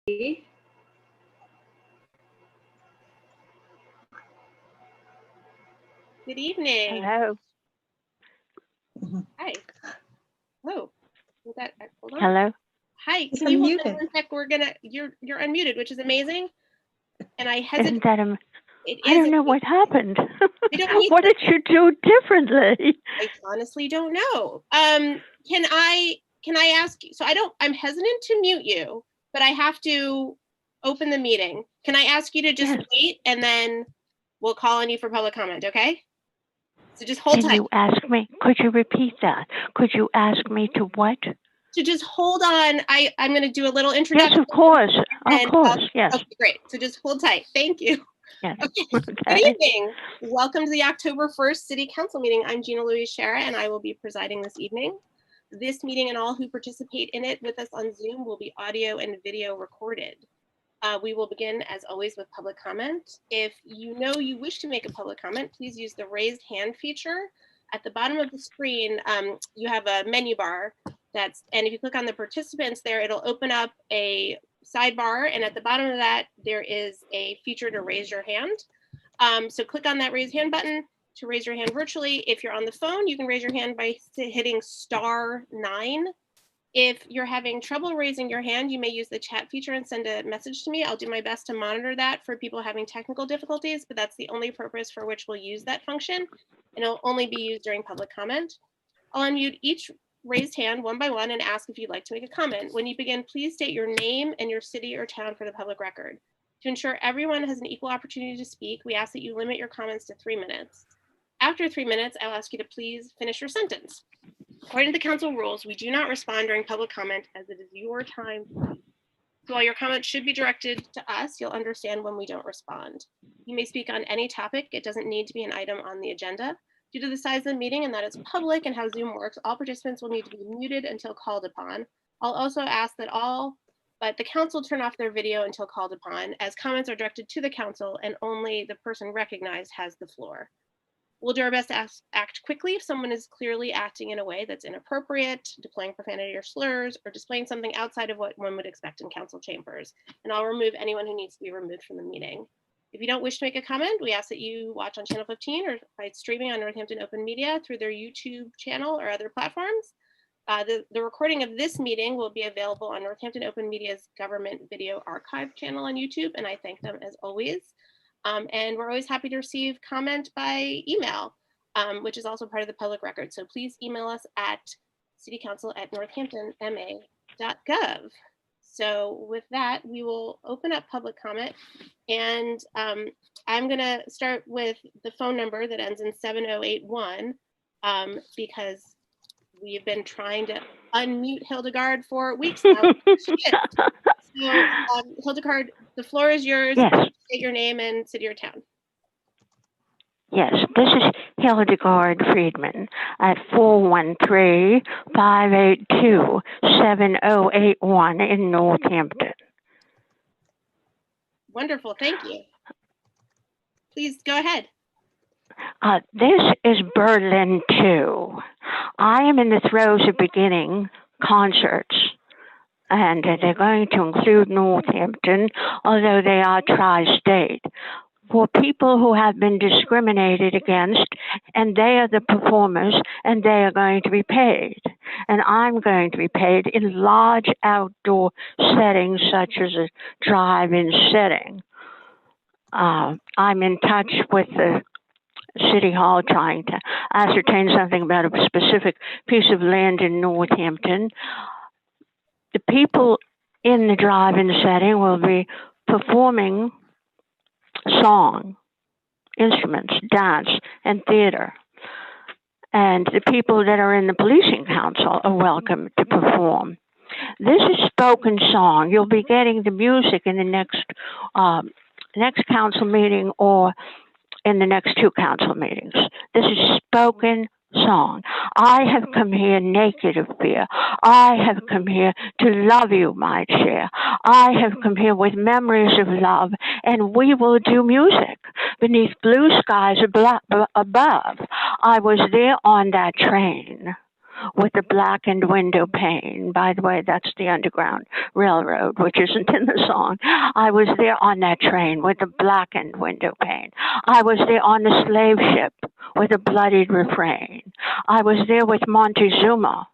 Good evening. Hello. Hi. Whoa. Hold on. Hello. Hi. He's Can you hold on unmuted. one sec? You're unmuted, which is amazing. And I Isn't hesitate. that I don't know what happened. don't need What to- did you do differently? I honestly don't know. Can I ask you? So I'm hesitant to mute you, but I have to open the meeting. Can I ask you to just Yes. wait and then we'll call on you for public comment, okay? So just hold Can tight. you ask me? Could you repeat that? Could you ask me to what? So just hold on. I'm going to do a little introduction. Yes, of course. Of course. Yes. Okay, great. So just hold tight. Thank you. Yes. Okay. Okay. Good evening. Welcome to the October 1st City Council meeting. I'm Gina Louise Shara, and I will be presiding this evening. This meeting and all who participate in it with us on Zoom will be audio and video recorded. We will begin, as always, with public comment. If you know you wish to make a public comment, please use the raised hand feature. At the bottom of the screen, you have a menu bar. And if you click on the participants there, it'll open up a sidebar. And at the bottom of that, there is a feature to raise your hand. So click on that raise hand button to raise your hand virtually. If you're on the phone, you can raise your hand by hitting *9. If you're having trouble raising your hand, you may use the chat feature and send a message to me. I'll do my best to monitor that for people having technical difficulties, but that's the only purpose for which we'll use that function, and it'll only be used during public comment. I'll unmute each raised hand one by one and ask if you'd like to make a comment. When you begin, please state your name and your city or town for the public record. To ensure everyone has an equal opportunity to speak, we ask that you limit your comments to 3 minutes. After 3 minutes, I'll ask you to please finish your sentence. According to the council rules, we do not respond during public comment as it is your time. So while your comments should be directed to us, you'll understand when we don't respond. You may speak on any topic. It doesn't need to be an item on the agenda. Due to the size of the meeting and that it's public and how Zoom works, all participants will need to be muted until called upon. I'll also ask that but the council turn off their video until called upon, as comments are directed to the council and only the person recognized has the floor. We'll do our best to act quickly if someone is clearly acting in a way that's inappropriate, deploying profanity or slurs, or displaying something outside of what one would expect in council chambers. And I'll remove anyone who needs to be removed from the meeting. If you don't wish to make a comment, we ask that you watch on Channel 15 or by streaming on Northampton Open Media through their YouTube channel or other platforms. The recording of this meeting will be available on Northampton Open Media's Government Video Archive channel on YouTube, and I thank them as always. And we're always happy to receive comment by email, which is also part of the public record. So please email us at citycouncil@northamptonma.gov. So with that, we will open up public comment. And I'm going to start with the phone number that ends in 7081 because we've been trying to unmute Hildegard for weeks now. So Hildegard, the floor is yours. Yes. State your name and city or town. Yes, this is Hildegard Friedman at 413-582-7081 in Northampton. Wonderful, thank you. Please go ahead. This is Berlin 2. I am in the throes of beginning concerts, and they're going to include Northampton, although they are tri-state, for people who have been discriminated against, and they are the performers, and they are going to be paid. And I'm going to be paid in large outdoor settings, such as a drive-in setting. I'm in touch with the City Hall trying to ascertain something about a specific piece of land in Northampton. The people in the drive-in setting will be performing song, instruments, dance, and theater. And the people that are in the policing council are welcome to perform. This is spoken song. You'll be getting the music in the next council meeting or in the next 2 council meetings. This is spoken song. I have come here naked of fear. I have come here to love you, my chair. I have come here with memories of love, and we will do music beneath blue skies above. I was there on that train. with a blackened window pane. By the way, that's the Underground Railroad, which isn't in the song. I was there on that train with a blackened window pane. I was there on the slave ship with a bloodied refrain. I was there with Montezuma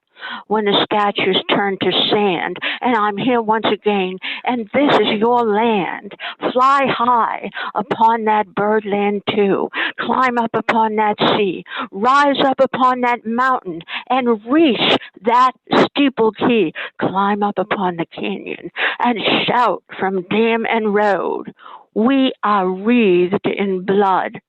when the statues turned to sand, and I'm here once again, and this is your land. Fly high upon that birdland too, climb up upon that sea, rise up upon that mountain, and reach that steeple key, climb up upon the canyon, and shout from dam and road, we are wreathed in blood,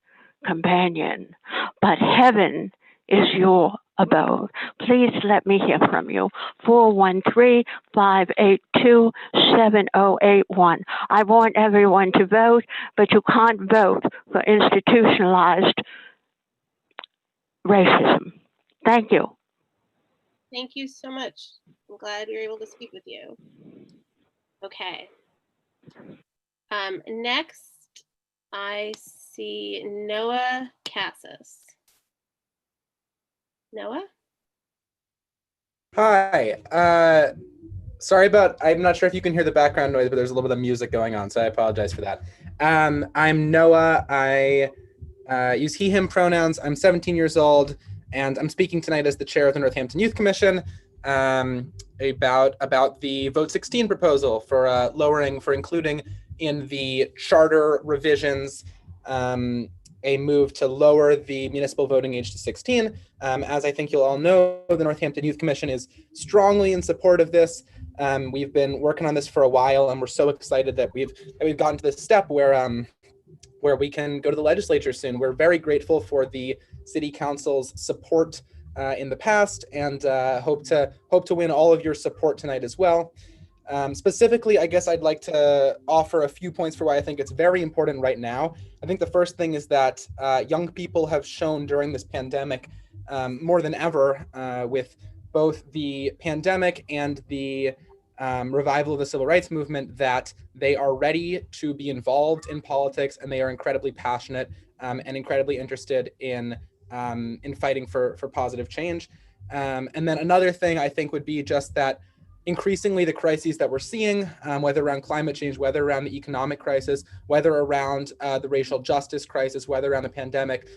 companion, but heaven is your abode. Please let me hear from you. 413-582-7081. I want everyone to vote, but you can't vote for institutionalized racism. Thank you. Thank you so much. I'm glad we were able to speak with you. Okay. Next, I see Noah Cassis. Noah? Hi. Sorry about, I'm not sure if you can hear the background noise, but there's a little bit of music going on, so I apologize for that. I'm Noah. I use he, him pronouns. I'm 17 years old, and I'm speaking tonight as the chair of the Northampton Youth Commission about the Vote 16 proposal for including in the charter revisions a move to lower the municipal voting age to 16. As I think you'll all know, the Northampton Youth Commission is strongly in support of this. We've been working on this for a while, and we're so excited that we've gotten to this step where we can go to the legislature soon. We're very grateful for the City Council's support in the past, and hope to win all of your support tonight as well. Specifically, I guess I'd like to offer a few points for why I think it's very important right now. I think the first thing is that young people have shown during this pandemic more than ever with both the pandemic and the revival of the civil rights movement that they are ready to be involved in politics, and they are incredibly passionate and incredibly interested in fighting for positive change. And then another thing I think would be just that increasingly the crises that we're seeing, whether around climate change, whether around the economic crisis, whether around the racial justice crisis, whether around the pandemic,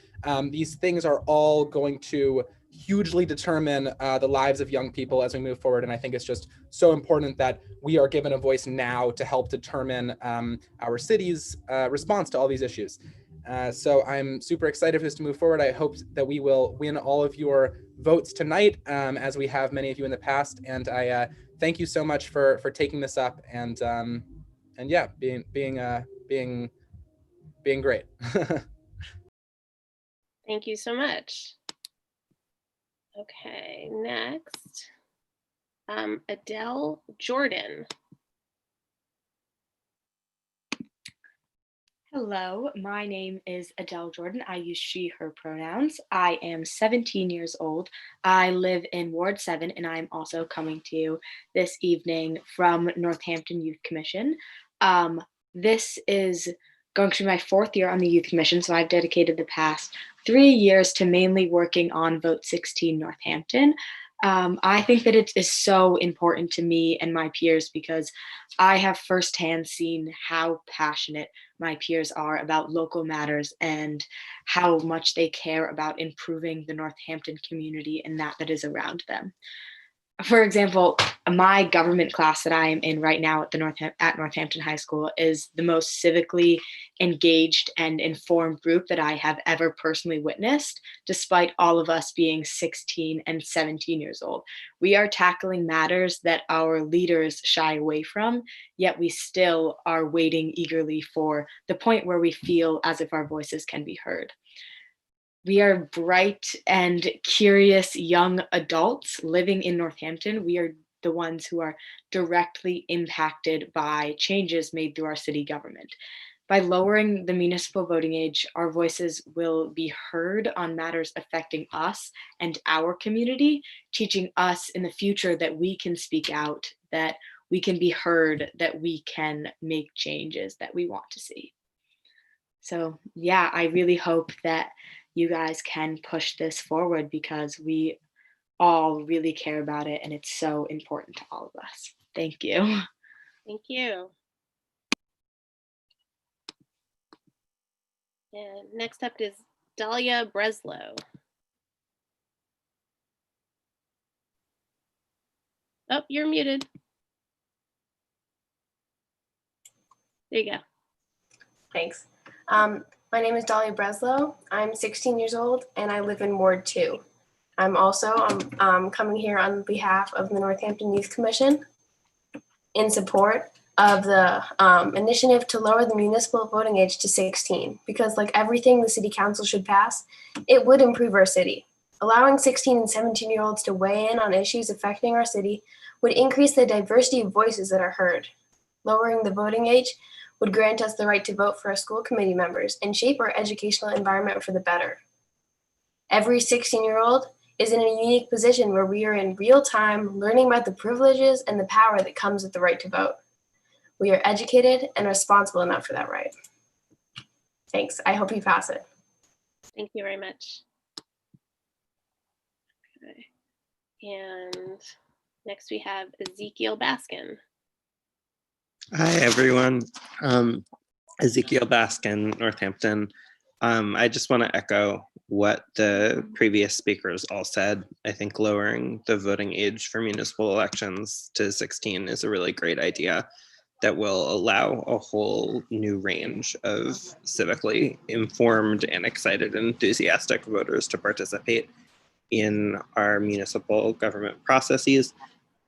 these things are all going to hugely determine the lives of young people as we move forward. And I think it's just so important that we are given a voice now to help determine our city's response to all these issues. So I'm super excited for this to move forward. I hope that we will win all of your votes tonight, as we have many of you in the past. And I thank you so much for taking this up and yeah, being great. Thank you so much. Okay, next, Adele Jordan. Hello, my name is Adele Jordan. I use she, her pronouns. I am 17 years old. I live in Ward 7, and I'm also coming to you this evening from Northampton Youth Commission. This is going to be my fourth year on the Youth Commission, so I've dedicated the past 3 years to mainly working on Vote 16 Northampton. I think that it is so important to me and my peers because I have firsthand seen how passionate my peers are about local matters and how much they care about improving the Northampton community and that is around them. For example, my government class that I am in right now at Northampton High School is the most civically engaged and informed group that I have ever personally witnessed, despite all of us being 16 and 17 years old. We are tackling matters that our leaders shy away from, yet we still are waiting eagerly for the point where we feel as if our voices can be heard. We are bright and curious young adults living in Northampton. We are the ones who are directly impacted by changes made through our city government. By lowering the municipal voting age, our voices will be heard on matters affecting us and our community, teaching us in the future that we can speak out, that we can be heard, that we can make changes that we want to see. So yeah, I really hope that you guys can push this forward because we all really care about it, and it's so important to all of us. Thank you. Thank you. And next up is Dahlia Breslow. Oh, you're muted. There you go. Thanks. My name is Dahlia Breslow. I'm 16 years old and I live in Ward 2. I'm also coming here on behalf of the Northampton Youth Commission in support of the initiative to lower the municipal voting age to 16, because like everything the city council should pass, it would improve our city. Allowing 16 and 17-year-olds to weigh in on issues affecting our city would increase the diversity of voices that are heard. Lowering the voting age would grant us the right to vote for our school committee members and shape our educational environment for the better. Every 16-year-old is in a unique position where we are in real time learning about the privileges and the power that comes with the right to vote. We are educated and responsible enough for that right. Thanks. I hope you pass it. Thank you very much. Okay. And next we have Ezekiel Baskin. Hi, everyone. Ezekiel Baskin, Northampton. I just want to echo what the previous speakers all said. I think lowering the voting age for municipal elections to 16 is a really great idea that will allow a whole new range of civically informed and excited and enthusiastic voters to participate in our municipal government processes.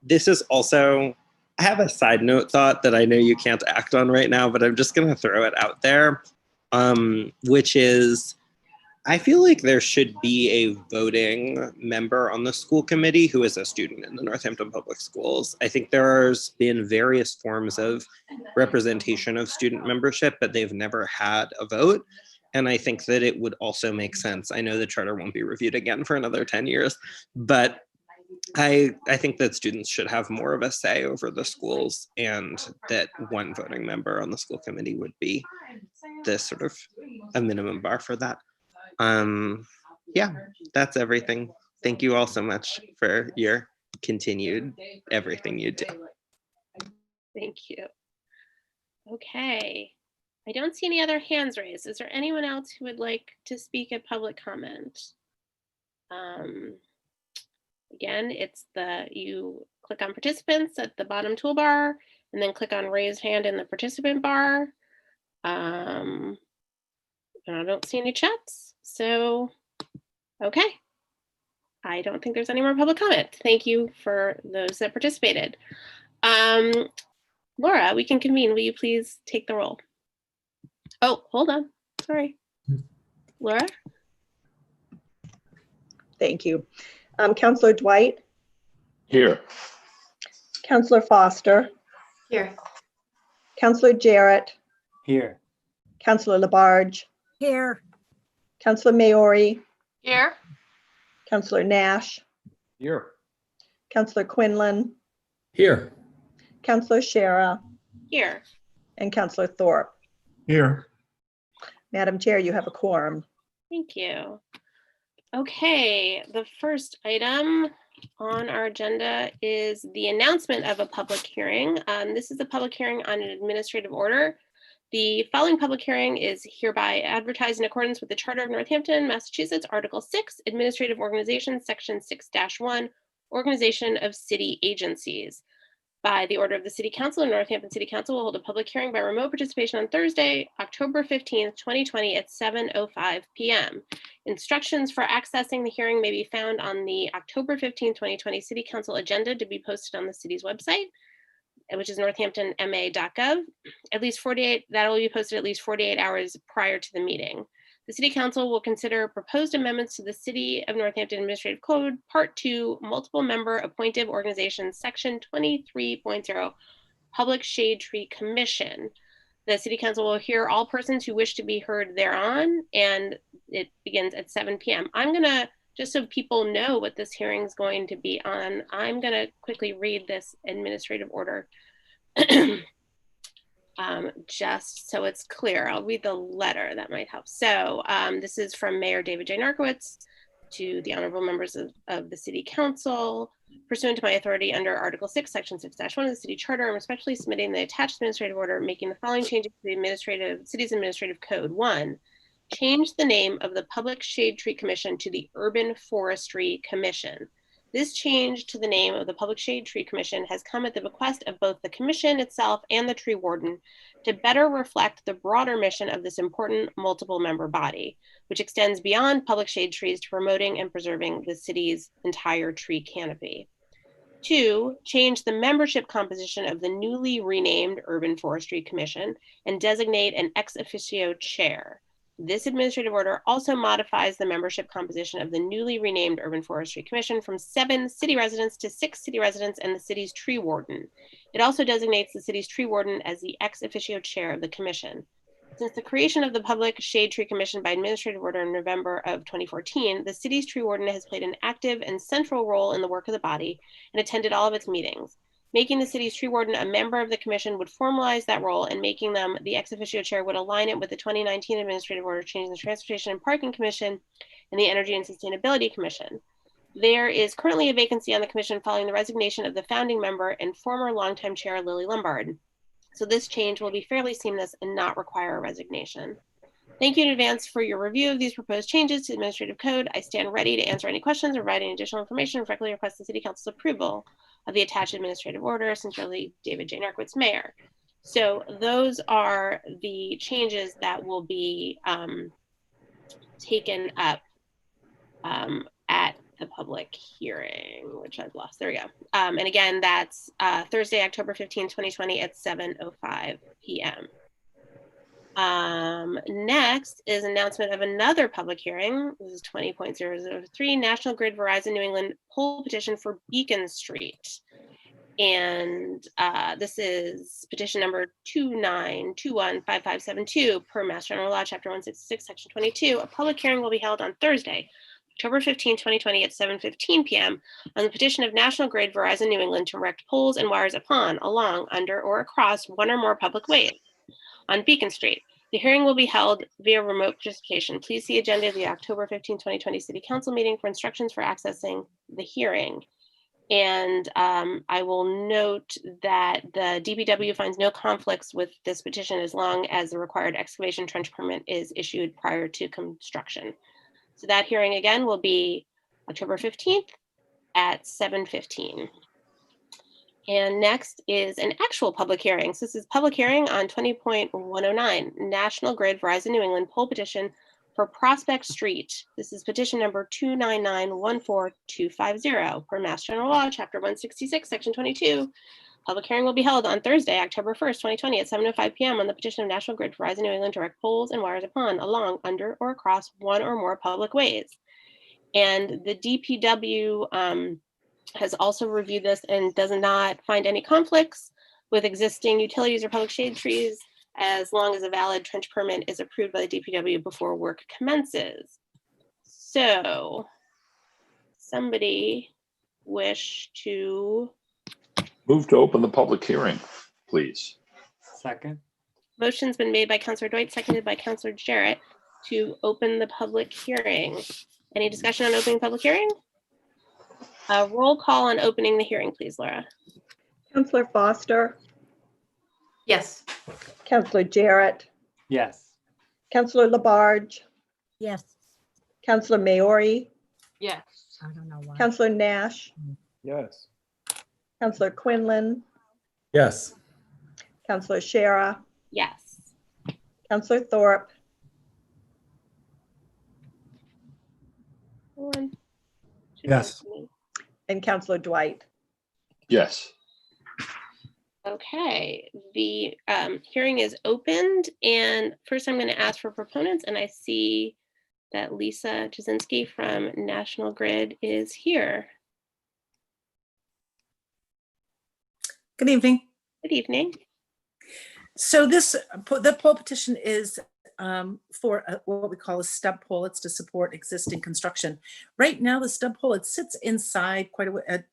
This is also, I have a side note thought that I know you can't act on right now, but I'm just going to throw it out there, which is, I feel like there should be a voting member on the school committee who is a student in the Northampton Public Schools. I think there's been various forms of representation of student membership, but they've never had a vote. And I think that it would also make sense. I know the charter won't be reviewed again for another 10 years, but I think that students should have more of a say over the schools, and that one voting member on the school committee would be the sort of a minimum bar for that. Yeah, that's everything. Thank you all so much for your continued everything you do. Thank you. Okay. I don't see any other hands raised. Is there anyone else who would like to speak at public comment? Again, you click on participants at the bottom toolbar and then click on raise hand in the participant bar. And I don't see any chats, so okay. I don't think there's any more public comment. Thank you for those that participated. Laura, we can convene. Will you please take the roll? Oh, hold on. Sorry. Laura? Thank you. Councillor Dwight? Here. Councillor Foster? Here. Councillor Jarrett? Here. Councillor Labarge? Here. Councillor Maori? Here. Councillor Nash? Here. Councillor Quinlan? Here. Councillor Shara? Here. And Councillor Thorpe. Here. Madam Chair, you have a quorum. Thank you. Okay, the first item on our agenda is the announcement of a public hearing. This is a public hearing on an administrative order. The following public hearing is hereby advertised in accordance with the Charter of Northampton, Massachusetts, Article 6, Administrative Organization, Section 6-1, Organization of City Agencies. By the order of the City Council, and Northampton City Council will hold a public hearing by remote participation on Thursday, October 15th, 2020 at 7:05 p.m. Instructions for accessing the hearing may be found on the October 15th, 2020 City Council agenda to be posted on the city's website, which is northamptonma.gov. That will be posted at least 48 hours prior to the meeting. The City Council will consider proposed amendments to the City of Northampton Administrative Code, Part 2, Multiple Member Appointive Organizations, Section 23.0, Public Shade Tree Commission. The City Council will hear all persons who wish to be heard thereon, and it begins at 7 p.m. I'm going to, just so people know what this hearing is going to be on, I'm going to quickly read this administrative order. Just so it's clear, I'll read the letter, that might help. So this is from Mayor David J. Narkowitz. to the honorable members of the City Council. Pursuant to my authority under Article 6, Section 6-1 of the City Charter, I'm respectfully submitting the attached administrative order making the following changes to the City's Administrative Code. 1, change the name of the Public Shade Tree Commission to the Urban Forestry Commission. This change to the name of the Public Shade Tree Commission has come at the bequest of both the commission itself and the tree warden to better reflect the broader mission of this important multiple member body, which extends beyond public shade trees to promoting and preserving the city's entire tree canopy. 2, change the membership composition of the newly renamed Urban Forestry Commission and designate an ex officio chair. This administrative order also modifies the membership composition of the newly renamed Urban Forestry Commission from 7 city residents to 6 city residents and the city's tree warden. It also designates the city's tree warden as the ex officio chair of the commission. Since the creation of the Public Shade Tree Commission by administrative order in November of 2014, the city's tree warden has played an active and central role in the work of the body and attended all of its meetings. Making the city's tree warden a member of the commission would formalize that role, and making them the ex officio chair would align it with the 2019 administrative order changing the Transportation and Parking Commission and the Energy and Sustainability Commission. There is currently a vacancy on the commission following the resignation of the founding member and former longtime chair Lily Lombard. So this change will be fairly seamless and not require a resignation. Thank you in advance for your review of these proposed changes to the administrative code. I stand ready to answer any questions or provide any additional information and frankly request the City Council's approval of the attached administrative order. Sincerely, David J. Narkowitz, Mayor. So those are the changes that will be taken up at the public hearing, which I've lost. There we go. And again, that's Thursday, October 15, 2020 at 7:05 p.m. Next is announcement of another public hearing. This is 20.003 National Grid Verizon New England poll petition for Beacon Street. And this is petition number 29215572 per Mass General Law, Chapter 166, Section 22. A public hearing will be held on Thursday, October 15, 2020 at 7:15 p.m. on the petition of National Grid Verizon New England to erect poles and wires upon, along, under, or across one or more public ways on Beacon Street. The hearing will be held via remote participation. Please see agenda of the October 15, 2020 City Council meeting for instructions for accessing the hearing. And I will note that the DPW finds no conflicts with this petition as long as the required excavation trench permit is issued prior to construction. So that hearing again will be October 15th at 7:15. And next is an actual public hearing. So this is public hearing on 20.109 National Grid Verizon New England poll petition for Prospect Street. This is petition number 299-14250 per Mass General Law, Chapter 166, Section 22. Public hearing will be held on Thursday, October 1st, 2020 at 7:05 p.m. on the petition of National Grid Verizon New England to erect poles and wires upon, along, under, or across one or more public ways. And the DPW has also reviewed this and does not find any conflicts with existing utilities or public shade trees as long as a valid trench permit is approved by the DPW before work commences. So, somebody wish to? Move to open the public hearing, please. Second. Motion's been made by Councilor Dwight, seconded by Councilor Jarrett to open the public hearing. Any discussion on opening the public hearing? A roll call on opening the hearing, please, Laura. Counselor Foster, Yes. Counselor Jarrett, Yes. Counselor Labarge, Yes. Counselor Maori, Yes. I don't know why. Counselor Nash, Yes. Counselor Quinlan, Yes. Counselor Shara, Yes. Counselor Thorpe, One. Yes. and Counselor Dwight. Yes. Okay, the hearing is opened, and first I'm going to ask for proponents, and I see that Lisa Jasinski from National Grid is here. Good evening. Good evening. So the poll petition is for what we call a stub poll. It's to support existing construction. Right now, the stub poll, it sits inside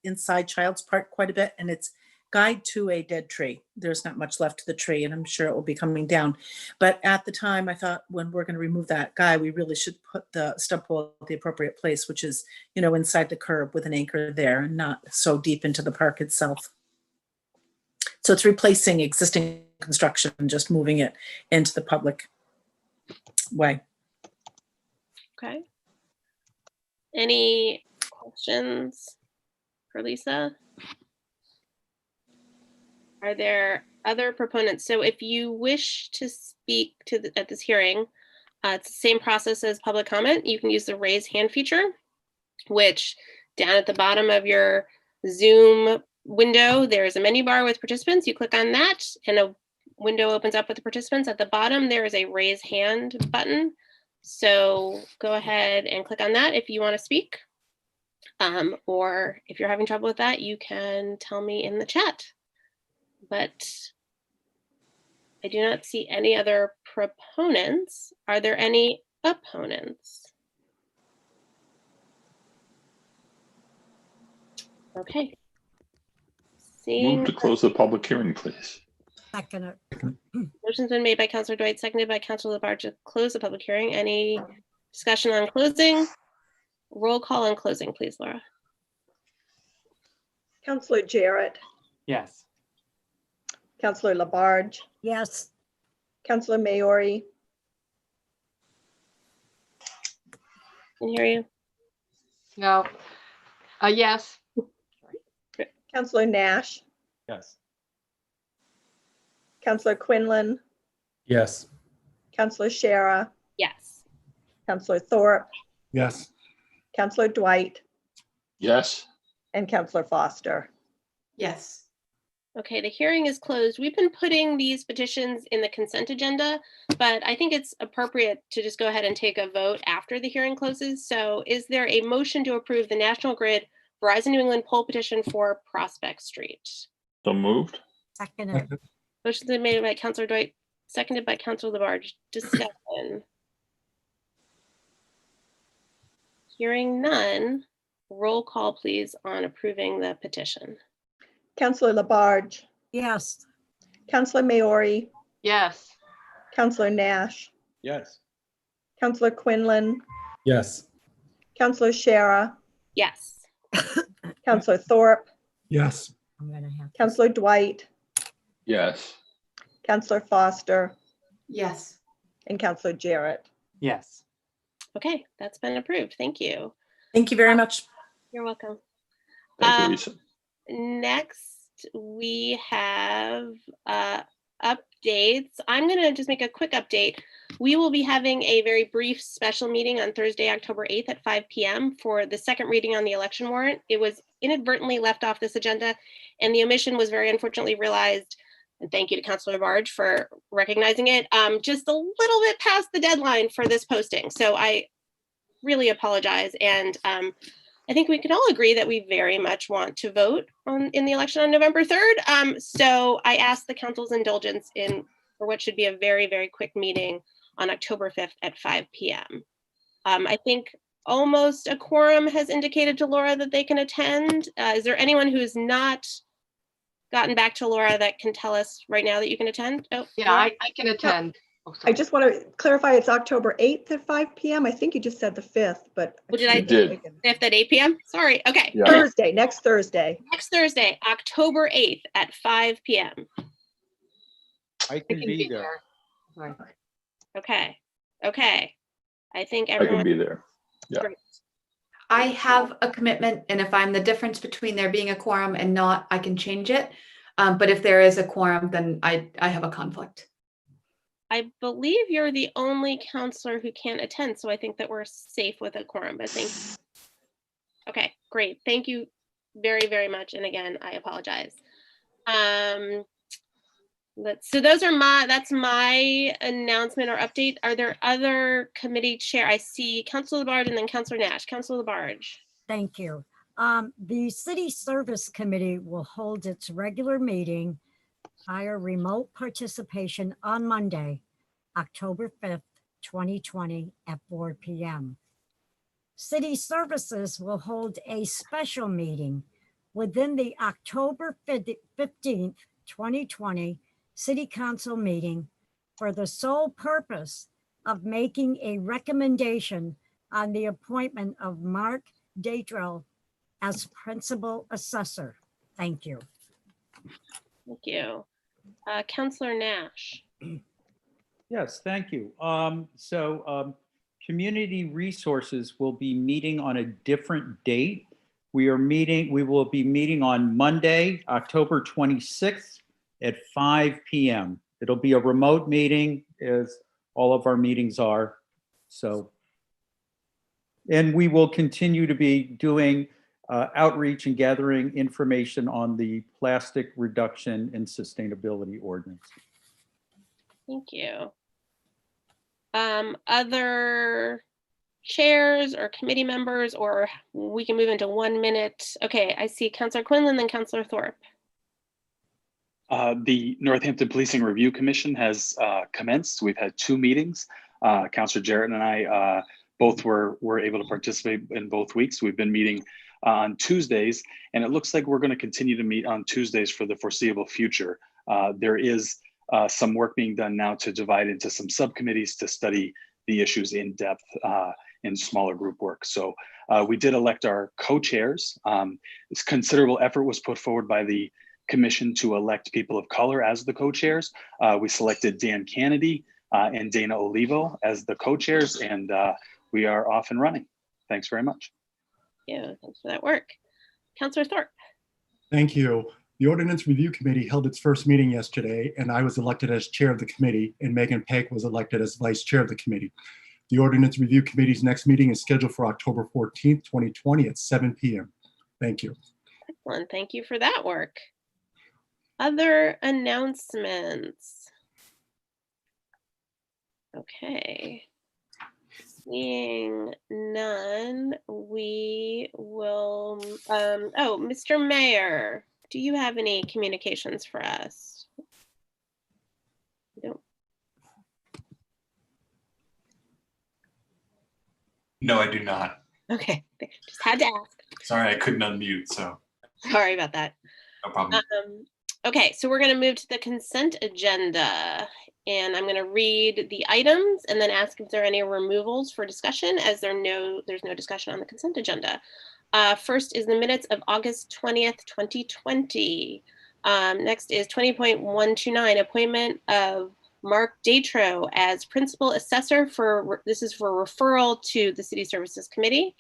inside Child's Park quite a bit, and it's guide to a dead tree. There's not much left of the tree, and I'm sure it will be coming down. But at the time, I thought when we're going to remove that guy, we really should put the stub pole at the appropriate place, which is, inside the curb with an anchor there and not so deep into the park itself. So it's replacing existing construction and just moving it into the public way. Okay. Any questions for Lisa? Are there other proponents? So if you wish to speak at this hearing, it's the same process as public comment. You can use the raise hand feature, which down at the bottom of your Zoom window, there's a menu bar with participants. You click on that and a window opens up with the participants. At the bottom, there is a raise hand button. So go ahead and click on that if you want to speak. Or if you're having trouble with that, you can tell me in the chat. But I do not see any other proponents. Are there any opponents? Okay. Move to close the public hearing, please. Second it. Motion's been made by Councilor Dwight, seconded by Councilor Labarge to close the public hearing. Any discussion on closing? Roll call on closing, please, Laura. Councilor Jarrett, Yes. Councilor Labarge, Yes. Councilor Maori, Can hear you. No. Yes. Councilor Nash, Yes. Councilor Quinlan, Yes. Councilor Shara, Yes. Councilor Thorpe, Yes. Councilor Dwight, Yes. and Councilor Foster. Yes. Okay, the hearing is closed. We've been putting these petitions in the consent agenda, but I think it's appropriate to just go ahead and take a vote after the hearing closes. So is there a motion to approve the National Grid Verizon New England poll petition for Prospect Street? So moved. Second it. Motion's been made by Councilor Dwight, seconded by Councilor Labarge. Discussion. Hearing none, roll call please on approving the petition. Councilor Labarge, Yes. Councilor Maori, Yes. Councilor Nash, Yes. Councilor Quinlan, Yes. Councilor Shara, Yes. Councilor Thorpe, Yes. I'm gonna have. to- Councilor Dwight, Yes. Councilor Foster, Yes. and Councilor Jarrett. Yes. Okay, that's been approved. Thank you. Thank you very much. You're welcome. Thank you, Lisa. Next, we have updates. I'm going to just make a quick update. We will be having a very brief special meeting on Thursday, October 8th at 5 p.m. for the second reading on the election warrant. It was inadvertently left off this agenda, and the omission was very unfortunately realized. And thank you to Councilor Barge for recognizing it. Just a little bit past the deadline for this posting. So I really apologize. And I think we can all agree that we very much want to vote in the election on November 3rd. So I asked the council's indulgence for what should be a very, very quick meeting on October 5th at 5 p.m. I think almost a quorum has indicated to Laura that they can attend. Is there anyone who has not gotten back to Laura that can tell us right now that you can attend? Oh, Yeah, Laura? I can attend. Oh, I sorry. just want to clarify, it's October 8th at 5 p.m. I think you just said the 5th, but. What did I- You did. 5th at 8 p.m. Sorry. Okay. Yeah. Thursday, next Thursday. Next Thursday, October 8th at 5 p.m. I I can be there. Sorry. Okay. Okay. I think I can everyone. be there. Yeah. Great. I have a commitment, and if I'm the difference between there being a quorum and not, I can change it. But if there is a quorum, then I have a conflict. I believe you're the only counselor who can't attend, so I think that we're safe with a quorum, but thank you. Okay, great. Thank you very, very much. And again, I apologize. So that's my announcement or update. Are there other committee chair? I see Councilor Labarge and then Councilor Nash. Councilor Labarge. Thank you. The City Service Committee will hold its regular meeting via remote participation on Monday, October 5th, 2020 at 4 p.m. City Services will hold a special meeting within the October 15th, 2020 City Council meeting for the sole purpose of making a recommendation on the appointment of Mark Datrell as principal assessor. Thank you. Thank you. Counselor Nash. Yes, thank you. Community Resources will be meeting on a different date. We will be meeting on Monday, October 26th at 5 p.m. It'll be a remote meeting, as all of our meetings are. And we will continue to be doing outreach and gathering information on the plastic reduction and sustainability ordinance. Thank you. Other chairs or committee members, or we can move into 1 minute. Okay, I see Councilor Quinlan, then Councilor Thorpe. The Northampton Policing Review Commission has commenced. We've had 2 meetings. Councilor Jarrett and I both were able to participate in both weeks. We've been meeting on Tuesdays, and it looks like we're going to continue to meet on Tuesdays for the foreseeable future. There is some work being done now to divide into some subcommittees to study the issues in depth in smaller group work. So we did elect our co-chairs. This considerable effort was put forward by the commission to elect people of color as the co-chairs. We selected Dan Kennedy and Dana Olivo as the co-chairs, and we are off and running. Thanks very much. Yeah, thanks for that work. Councilor Thorpe. Thank you. The Ordinance Review Committee held its first meeting yesterday, and I was elected as chair of the committee, and Megan Peck was elected as vice chair of the committee. The Ordinance Review Committee's next meeting is scheduled for October 14th, 2020 at 7 p.m. Thank you. Excellent. Thank you for that work. Other announcements. Okay. Seeing none, we will, oh, Mr. Mayor, do you have any communications for us? No. No, I do not. Okay, just had to ask. Sorry, I couldn't unmute, so. Sorry about that. No problem. Okay, so we're going to move to the consent agenda, and I'm going to read the items and then ask if there are any removals for discussion, as there's no discussion on the consent agenda. First is the minutes of August 20th, 2020. Next is 20.129, appointment of Mark Datrell as principal assessor this is for referral to the City Services Committee.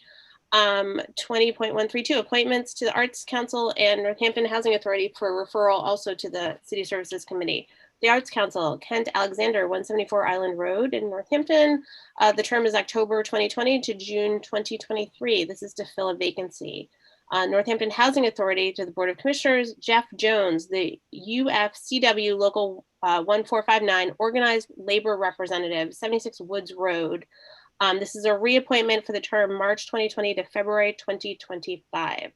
20.132, appointments to the Arts Council and Northampton Housing Authority for referral also to the City Services Committee. The Arts Council, Kent Alexander, 174 Island Road in Northampton. The term is October 2020 to June 2023. This is to fill a vacancy. Northampton Housing Authority, to the Board of Commissioners, Jeff Jones, the UFCW Local 1459 Organized Labor Representative, 76 Woods Road. This is a reappointment for the term March 2020 to February 2025.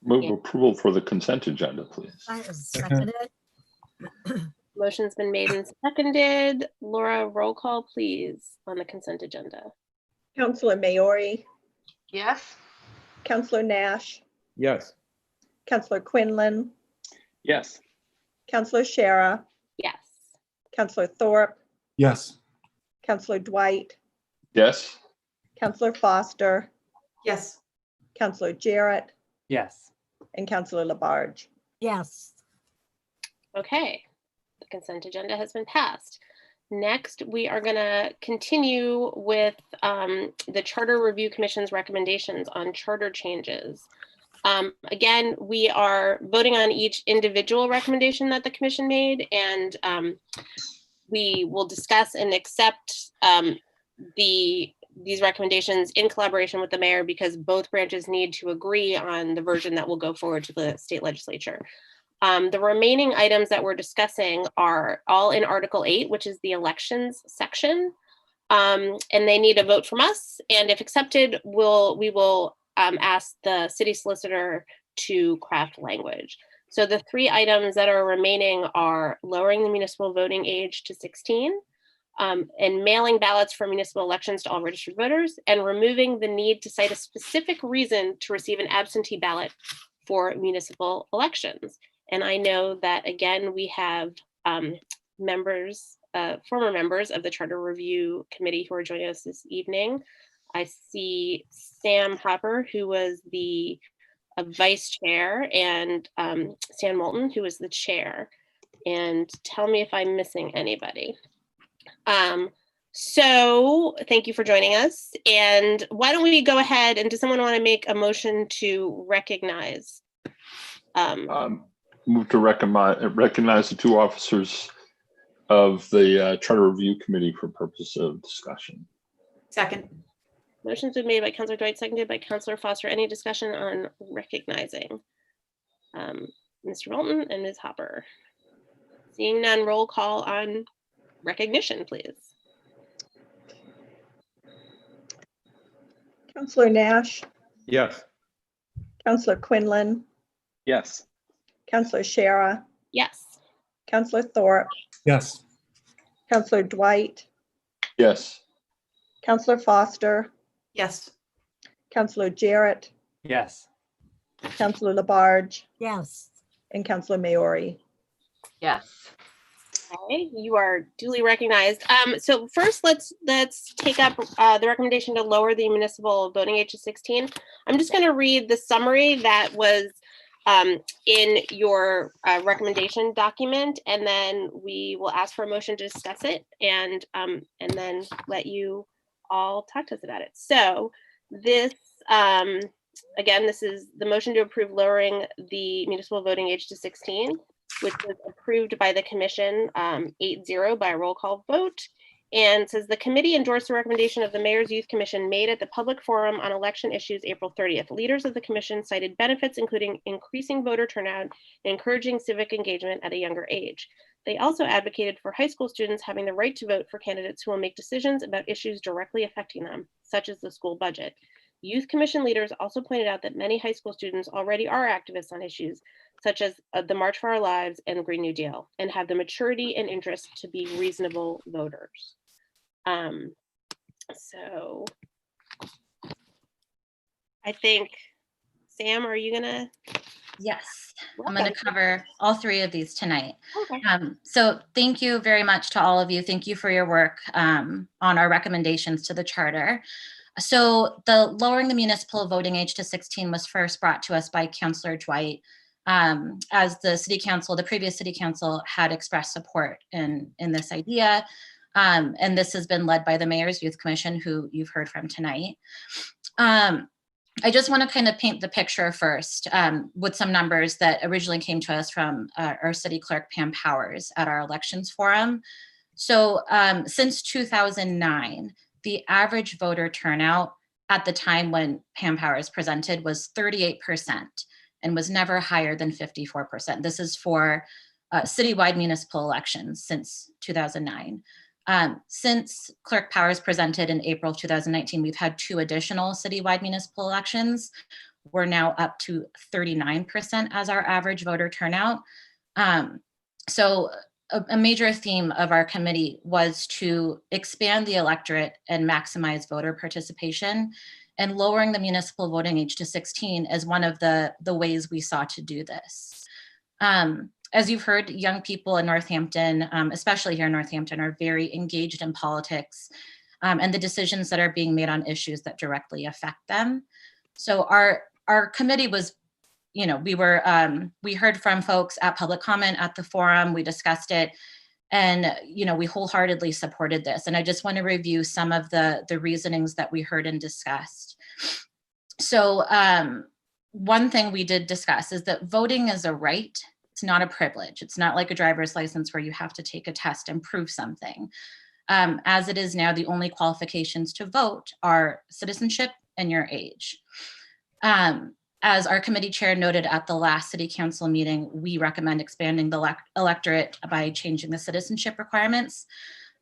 Move approval for the consent agenda, please. I second it. Motion's been made and seconded. Laura, roll call, please, on the consent agenda. Councilor Maori, Yes. Councilor Nash, Yes. Councilor Quinlan, Yes. Councilor Shara, Yes. Councilor Thorpe, Yes. Councilor Dwight, Yes. Councilor Foster, Yes. Councilor Jarrett, Yes. and Councilor Labarge. Yes. Okay, the consent agenda has been passed. Next, we are going to continue with the Charter Review Commission's recommendations on charter changes. Again, we are voting on each individual recommendation that the commission made, and we will discuss and accept these recommendations in collaboration with the mayor, because both branches need to agree on the version that will go forward to the state legislature. The remaining items that we're discussing are all in Article 8, which is the elections section. And they need a vote from us. And if accepted, we will ask the city solicitor to craft language. So the 3 items that are remaining are lowering the municipal voting age to 16, and mailing ballots for municipal elections to all registered voters, and removing the need to cite a specific reason to receive an absentee ballot for municipal elections. And I know that, again, we have members, former members of the Charter Review Committee who are joining us this evening. I see Sam Hopper, who was the vice chair, and Stan Moulton, who was the chair. And tell me if I'm missing anybody. So thank you for joining us. And why don't we go ahead, and does someone want to make a motion to recognize? Move to recognize the two officers of the Charter Review Committee for purpose of discussion. Second. Motion's been made by Councilor Dwight, seconded by Councilor Foster. Any discussion on recognizing Mr. Moulton and Ms. Hopper? Seeing none, roll call on recognition, please. Councilor Nash, Yes. Councilor Quinlan, Yes. Councilor Shara, Yes. Councilor Thorpe, Yes. Councilor Dwight, Yes. Councilor Foster, Yes. Councilor Jarrett, Yes. Councilor Labarge, Yes. and Councilor Maori. Yes. Okay, you are duly recognized. So first, let's take up the recommendation to lower the municipal voting age to 16. I'm just going to read the summary that was in your recommendation document, and then we will ask for a motion to discuss it, and then let you all talk to us about it. So this, again, this is the motion to approve lowering the municipal voting age to 16, which was approved by the commission 8-0 by a roll call vote. And says the committee endorsed the recommendation of the Mayor's Youth Commission made at the public forum on election issues April 30th. Leaders of the commission cited benefits, including increasing voter turnout and encouraging civic engagement at a younger age. They also advocated for high school students having the right to vote for candidates who will make decisions about issues directly affecting them, such as the school budget. Youth Commission leaders also pointed out that many high school students already are activists on issues such as the March for Our Lives and Green New Deal, and have the maturity and interest to be reasonable voters. So I think, Sam, are you gonna? Yes, I'm going to cover all three of these tonight. Okay. So thank you very much to all of you. Thank you for your work on our recommendations to the charter. So the lowering the municipal voting age to 16 was first brought to us by Councilor Dwight, as the city council, the previous city council had expressed support in this idea. And this has been led by the Mayor's Youth Commission, who you've heard from tonight. I just want to kind of paint the picture first with some numbers that originally came to us from our city clerk, Pam Powers, at our elections forum. So since 2009, the average voter turnout at the time when Pam Powers presented was 38% and was never higher than 54%. This is for citywide municipal elections since 2009. Since Clerk Powers presented in April of 2019, we've had 2 additional citywide municipal elections. We're now up to 39% as our average voter turnout. So a major theme of our committee was to expand the electorate and maximize voter participation, and lowering the municipal voting age to 16 is one of the ways we sought to do this. As you've heard, young people in Northampton, especially here in Northampton, are very engaged in politics and the decisions that are being made on issues that directly affect them. So our committee was, you know, we heard from folks at public comment at the forum, we discussed it, and, you know, we wholeheartedly supported this. And I just want to review some of the reasonings that we heard and discussed. So one thing we did discuss is that voting is a right. It's not a privilege. It's not like a driver's license where you have to take a test and prove something. As it is now, the only qualifications to vote are citizenship and your age. As our committee chair noted at the last city council meeting, we recommend expanding the electorate by changing the citizenship requirements.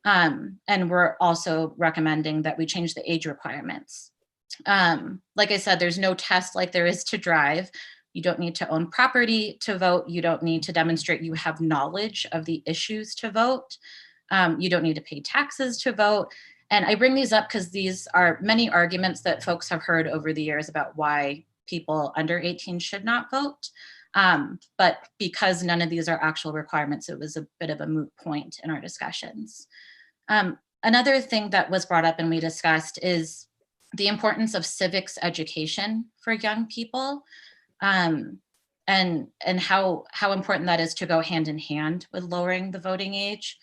And we're also recommending that we change the age requirements. Like I said, there's no test like there is to drive. You don't need to own property to vote. You don't need to demonstrate you have knowledge of the issues to vote. You don't need to pay taxes to vote. And I bring these up because these are many arguments that folks have heard over the years about why people under 18 should not vote. But because none of these are actual requirements, it was a bit of a moot point in our discussions. Another thing that was brought up and we discussed is the importance of civics education for young people, and how important that is to go hand in hand with lowering the voting age.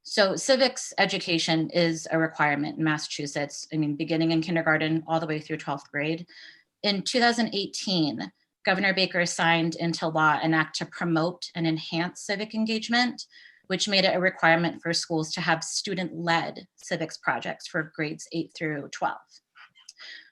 So civics education is a requirement in Massachusetts, I mean, beginning in kindergarten all the way through 12th grade. In 2018, Governor Baker signed into law an act to promote and enhance civic engagement, which made it a requirement for schools to have student-led civics projects for grades 8 through 12.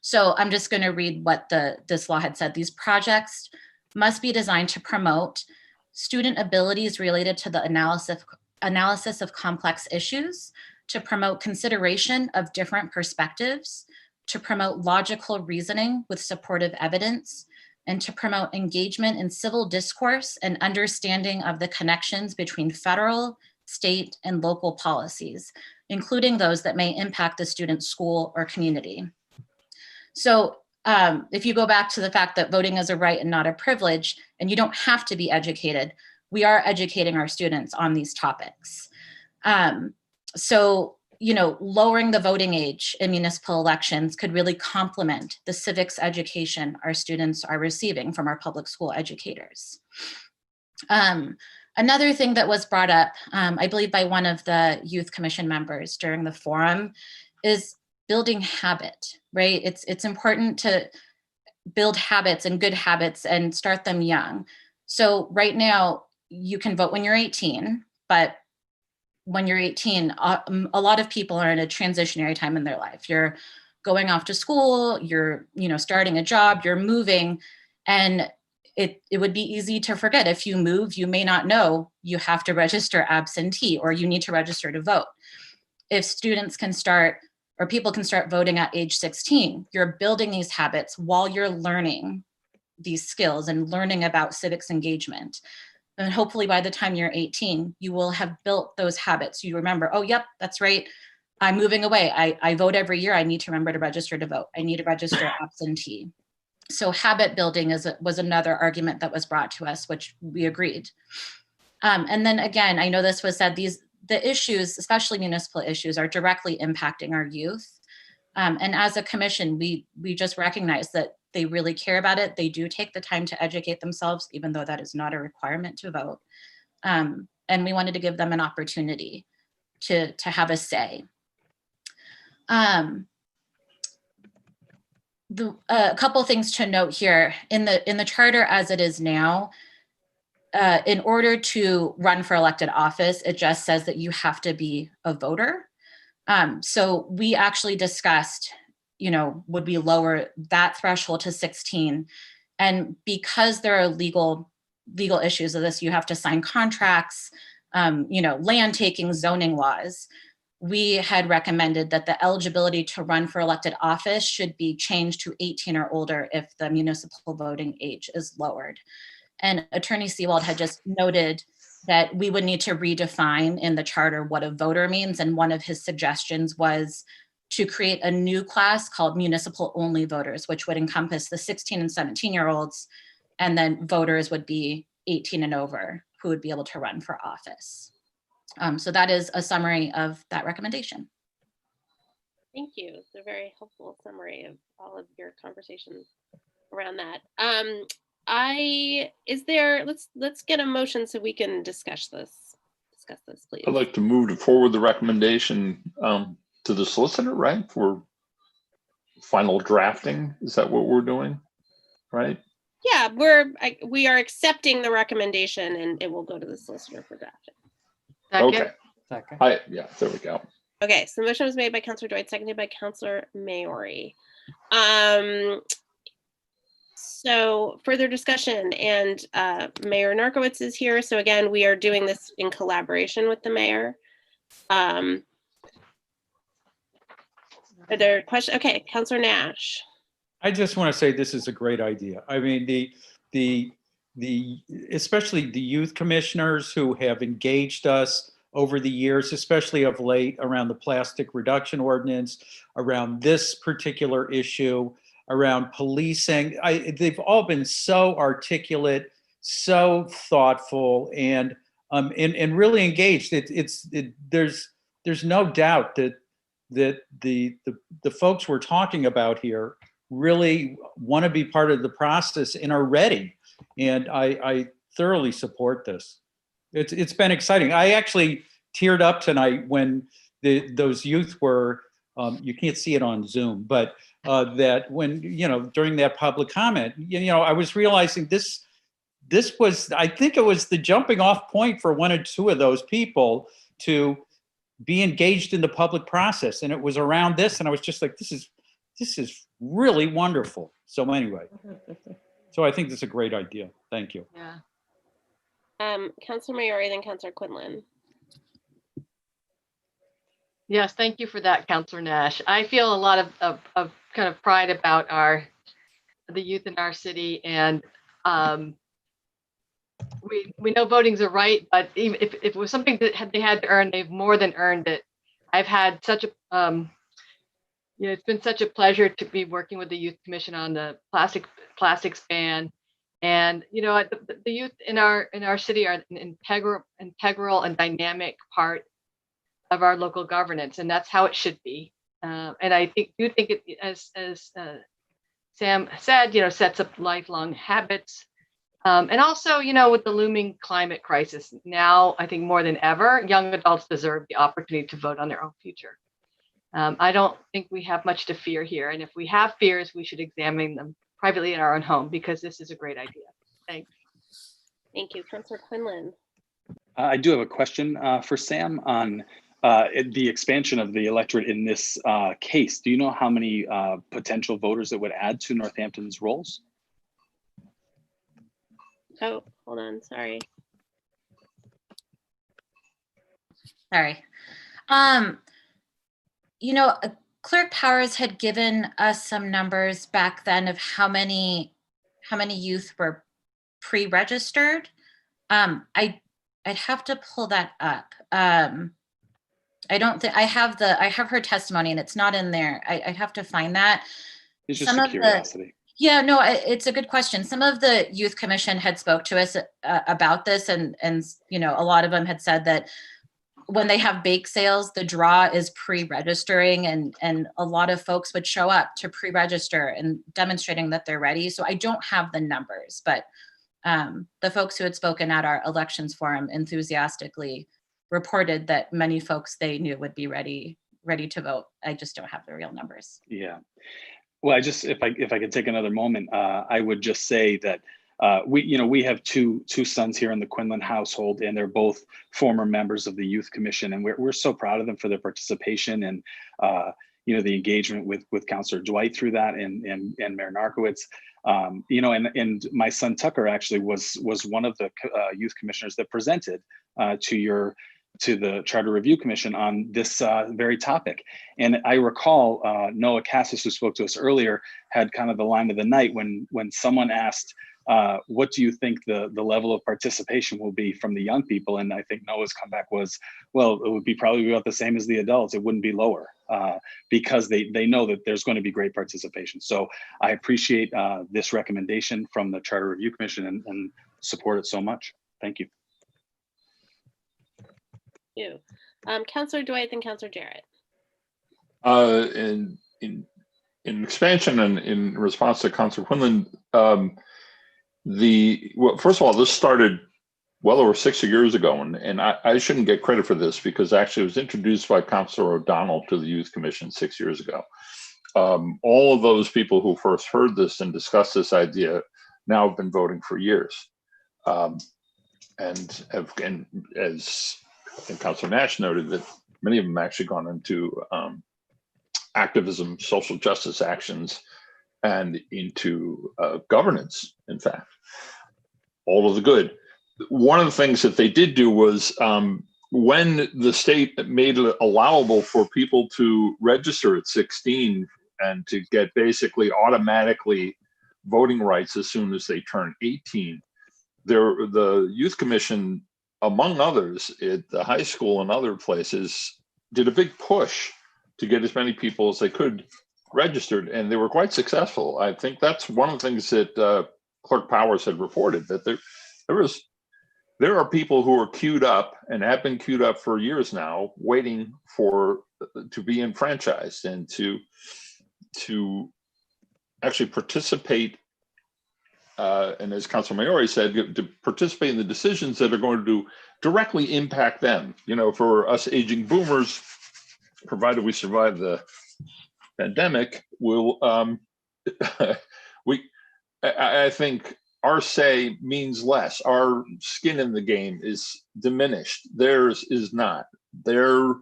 So I'm just going to read what this law had said. These projects must be designed to promote student abilities related to the analysis of complex issues, to promote consideration of different perspectives, to promote logical reasoning with supportive evidence, and to promote engagement in civil discourse and understanding of the connections between federal, state, and local policies, including those that may impact the student's school or community. So if you go back to the fact that voting is a right and not a privilege, and you don't have to be educated, we are educating our students on these topics. So, you know, lowering the voting age in municipal elections could really complement the civics education our students are receiving from our public school educators. Another thing that was brought up, I believe by one of the youth commission members during the forum, is building habit, right? It's important to build habits and good habits and start them young. So right now you can vote when you're 18, but when you're 18, a lot of people are in a transitionary time in their life. You're going off to school, you're, you know, starting a job, you're moving, and it would be easy to forget. If you move, you may not know you have to register absentee or you need to register to vote. If students can start, or people can start voting at age 16, you're building these habits while you're learning these skills and learning about civics engagement. And hopefully by the time you're 18, you will have built those habits. You remember, oh, yep, that's right. I'm moving away. I vote every year. I need to remember to register to vote. I need to register absentee. So habit building was another argument that was brought to us, which we agreed. And then again, I know this was said, the issues, especially municipal issues, are directly impacting our youth. And as a commission, we just recognize that they really care about it. They do take the time to educate themselves, even though that is not a requirement to vote. And we wanted to give them an opportunity to have a say. A couple things to note here in the charter as it is now. In order to run for elected office, it just says that you have to be a voter. So we actually discussed, you know, would we lower that threshold to 16? And because there are legal issues of this, you have to sign contracts, you know, land taking, zoning laws. We had recommended that the eligibility to run for elected office should be changed to 18 or older if the municipal voting age is lowered. And Attorney Seawald had just noted that we would need to redefine in the charter what a voter means. And one of his suggestions was to create a new class called municipal only voters, which would encompass the 16 and 17-year-olds. And then voters would be 18 and over who would be able to run for office. So that is a summary of that recommendation. Thank you. It's a very helpful summary of all of your conversations around that. Let's get a motion so we can discuss this, please. I'd like to move to forward the recommendation to the solicitor, right, for final drafting. Is that what we're doing, right? Yeah, we are accepting the recommendation and it will go to the solicitor for drafting. Okay. Yeah, there we go. Okay, so the motion was made by Councilor Dwight, seconded by Councilor Maori. So further discussion, and Mayor Narkowitz is here. So again, we are doing this in collaboration with the mayor. Are there questions? Okay, Councilor Nash. I just want to say this is a great idea. I mean, especially the youth commissioners who have engaged us over the years, especially of late around the plastic reduction ordinance, around this particular issue. around policing. They've all been so articulate, so thoughtful, and really engaged. There's no doubt that the folks we're talking about here really want to be part of the process and are ready. And I thoroughly support this. It's been exciting. I actually teared up tonight when those youth were, you can't see it on Zoom, but that when, during that public comment, I was realizing this was, I think it was the jumping off point for one or two of those people to be engaged in the public process. And it was around this, and I was just like, this is really wonderful. So anyway, so I think this is a great idea. Thank you. Yeah. Councilor Maori, then Councilor Quinlan. Yes, thank you for that, Councilor Nash. I feel a lot of kind of pride about the youth in our city, and we know voting's a right, but even if it was something that they had to earn, they've more than earned it. I've had such a it's been such a pleasure to be working with the Youth Commission on the plastics ban. And the youth in our city are an integral and dynamic part of our local governance, and that's how it should be. And I think it, as Sam said, sets up lifelong habits. And also, with the looming climate crisis, now I think more than ever, young adults deserve the opportunity to vote on their own future. I don't think we have much to fear here, and if we have fears, we should examine them privately in our own home, because this is a great idea. Thanks. Thank you. Councilor Quinlan. I do have a question for Sam on the expansion of the electorate in this case. Do you know how many potential voters it would add to Northampton's rolls? Oh, hold on. Sorry. Clerk Powers had given us some numbers back then of how many youth were pre-registered. I'd have to pull that up. I don't think I have her testimony, and it's not in there. I'd have to find that. It's just a curiosity. Yeah, no, it's a good question. Some of the Youth Commission had spoke to us about this, and a lot of them had said that when they have bake sales, the draw is pre-registering, and a lot of folks would show up to pre-register and demonstrating that they're ready. So I don't have the numbers, but the folks who had spoken at our elections forum enthusiastically reported that many folks they knew would be ready to vote. I just don't have the real numbers. Yeah. Well, if I could take another moment, I would just say that we have two sons here in the Quinlan household, and they're both former members of the Youth Commission, and we're so proud of them for their participation and the engagement with Councilor Dwight through that, and Mayor Narkowitz. And my son Tucker actually was one of the youth commissioners that presented to the Charter Review Commission on this very topic. And I recall Noah Cassis, who spoke to us earlier, had kind of the line of the night when someone asked, what do you think the level of participation will be from the young people? And I think Noah's comeback was, well, it would be probably about the same as the adults. It wouldn't be lower because they know that there's going to be great participation. So I appreciate this recommendation from the Charter Review Commission and support it so much. Thank you. You. Councilor Dwight and Councilor Jarrett. In expansion and in response to Councilor Quinlan, first of all, this started well over 6 years ago, and I shouldn't get credit for this because actually it was introduced by Councilor O'Donnell to the Youth Commission 6 years ago. All of those people who first heard this and discussed this idea now have been voting for years, and as I think Councilor Nash noted, that many of them actually gone into activism, social justice actions, and into governance, in fact, all of the good. One of the things that they did do was when the state made it allowable for people to register at 16 and to get basically automatically voting rights as soon as they turn 18, the Youth Commission, among others, at the high school and other places, did a big push to get as many people as they could registered, and they were quite successful. I think that's one of the things that Clerk Powers had reported, that there are people who are queued up and have been queued up for years now, waiting to be enfranchised and to actually participate. And as Councilor Maori said, to participate in the decisions that are going to directly impact them. You know, for us aging boomers, provided we survive the pandemic, I think our say means less. Our skin in the game is diminished. Theirs is not. Their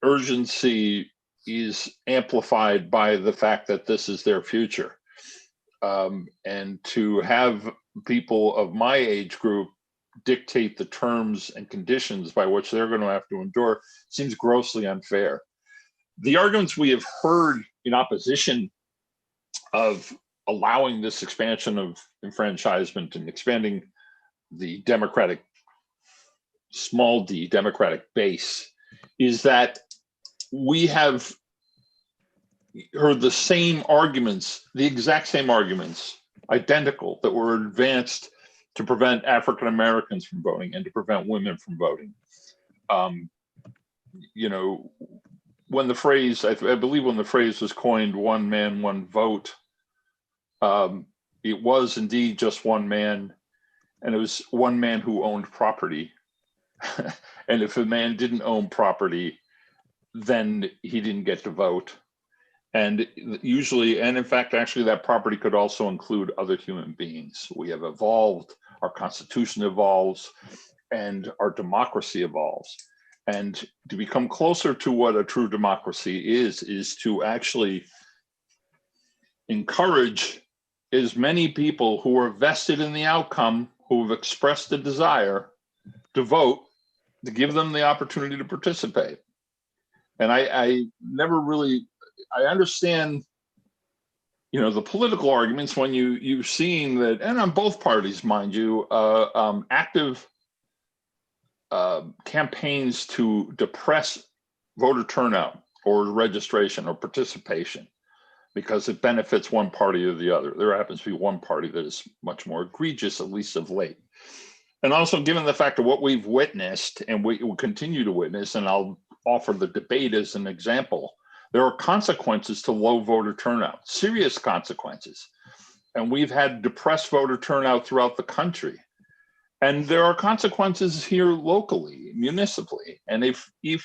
urgency is amplified by the fact that this is their future. And to have people of my age group dictate the terms and conditions by which they're going to have to endure seems grossly unfair. The arguments we have heard in opposition of allowing this expansion of enfranchisement and expanding the democratic, small d democratic base is that we have heard the same arguments, the exact same arguments, identical, that were advanced to prevent African Americans from voting and to prevent women from voting. You know, when the phrase, I believe when the phrase was coined, one man, one vote, it was indeed just one man, and it was one man who owned property. And if a man didn't own property, then he didn't get to vote. And usually, and in fact, actually that property could also include other human beings. We have evolved, our Constitution evolves, and our democracy evolves. And to become closer to what a true democracy is to actually encourage as many people who are vested in the outcome, who have expressed a desire to vote, to give them the opportunity to participate. And I never really, I understand, you know, the political arguments when you've seen that, and on both parties, mind you, active campaigns to depress voter turnout or registration or participation because it benefits one party or the other. There happens to be one party that is much more egregious, at least of late. And also given the fact of what we've witnessed and we will continue to witness, and I'll offer the debate as an example, there are consequences to low voter turnout, serious consequences. And we've had depressed voter turnout throughout the country. And there are consequences here locally, municipally. And if you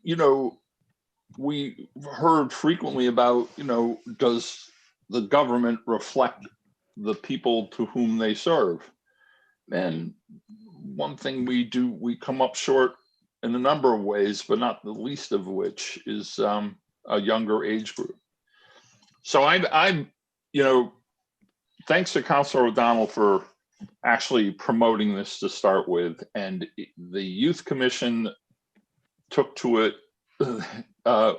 know, we heard frequently about, you know, does the government reflect the people to whom they serve? And one thing we do, we come up short in a number of ways, but not the least of which is a younger age group. So I, you know, thanks to Councilor O'Donnell for actually promoting this to start with, and the Youth Commission took to it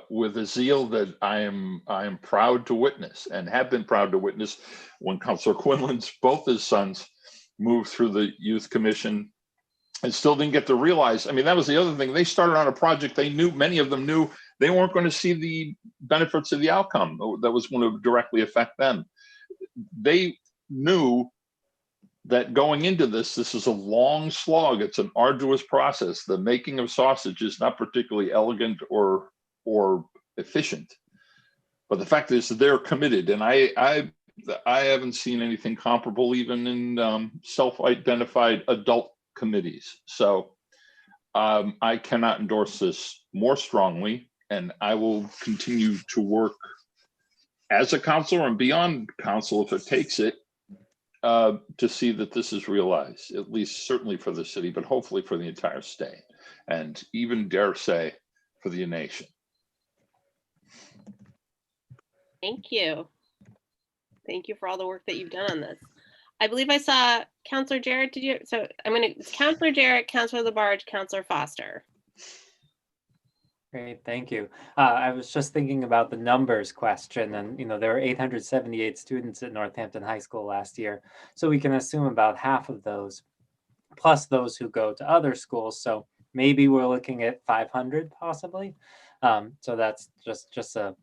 with a zeal that I am proud to witness, and have been proud to witness when Councilor Quinlan's both his sons moved through the Youth Commission and still didn't get to realize. I mean, that was the other thing. They started on a project they knew, many of them knew they weren't going to see the benefits of the outcome that was going to directly affect them. They knew that going into this is a long slog. It's an arduous process. The making of sausage is not particularly elegant or efficient. But the fact is that they're committed, and I haven't seen anything comparable even in self-identified adult committees. So I cannot endorse this more strongly, and I will continue to work as a councilor and beyond council if it takes it to see that this is realized, at least certainly for the city, but hopefully for the entire state, and even dare say for the nation. Thank you. Thank you for all the work that you've done on this. I believe I saw Councilor Jarrett. Did you? So I'm going to, Councilor Jarrett, Councilor Labarge, Councilor Foster. Great, thank you. I was just thinking about the numbers question, and you know there were 878 students at Northampton High School last year, so we can assume about half of those, plus those who go to other schools. So maybe we're looking at 500 possibly. So that's just a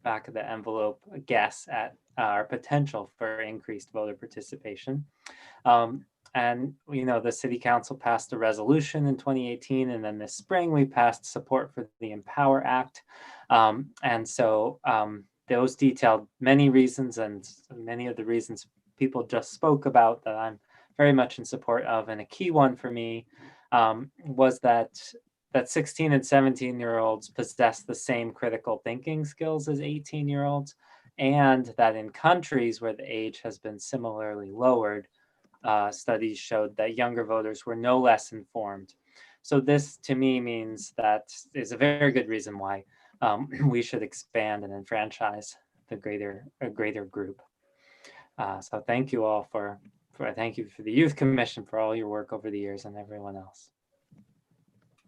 back of the envelope guess at our potential for increased voter participation. And the city council passed a resolution in 2018, and then this spring we passed support for the Empower Act. And so those detailed many reasons, and many of the reasons people just spoke about that I'm very much in support of. And a key one for me was that 16 and 17-year-olds possess the same critical thinking skills as 18-year-olds, and that in countries where the age has been similarly lowered, studies showed that younger voters were no less informed. So this to me means that is a very good reason why we should expand and enfranchise a greater group. So thank you all thank you for the Youth Commission for all your work over the years, and everyone else.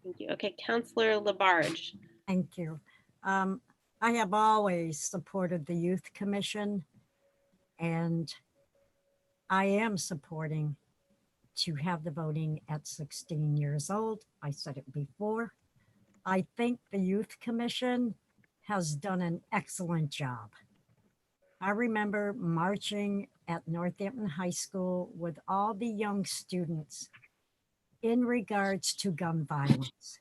Thank you. Okay, Councillor Labarge. Thank you. I have always supported the Youth Commission, and I am supporting to have the voting at 16 years old. I said it before. I think the Youth Commission has done an excellent job. I remember marching at Northampton High School with all the young students in regards to gun violence.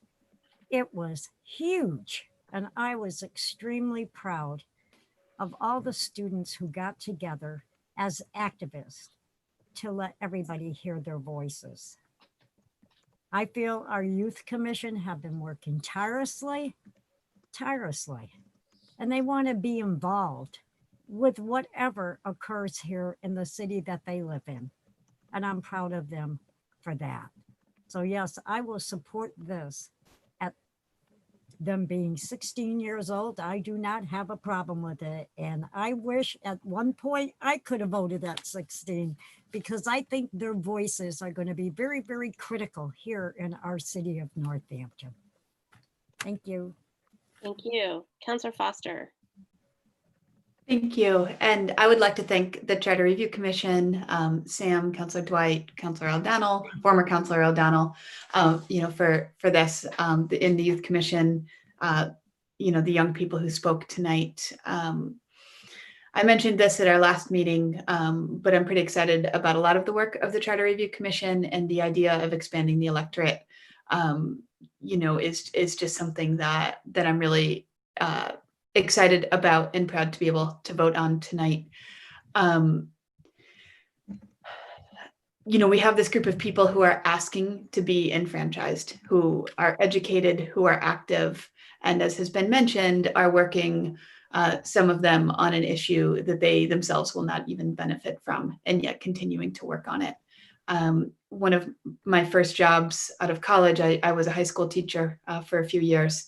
It was huge, and I was extremely proud of all the students who got together as activists to let everybody hear their voices. I feel our Youth Commission have been working tirelessly, and they want to be involved with whatever occurs here in the city that they live in. And I'm proud of them for that. So yes, I will support this at them being 16 years old. I do not have a problem with it. And I wish at one point I could have voted at 16, because I think their voices are going to be very, very critical here in our city of Northampton. Thank you. Thank you. Councillor Foster. Thank you. And I would like to thank the Charter Review Commission, Sam, Councillor Dwight, Councillor O'Donnell, former Councillor O'Donnell, for this in the Youth Commission, the young people who spoke tonight. I mentioned this at our last meeting, but I'm pretty excited about a lot of the work of the Charter Review Commission, and the idea of expanding the electorate, is just something that I'm really excited about and proud to be able to vote on tonight. We have this group of people who are asking to be enfranchised, who are educated, who are active, and as has been mentioned, are working, some of them on an issue that they themselves will not even benefit from, and yet continuing to work on it. One of my first jobs out of college, I was a high school teacher for a few years.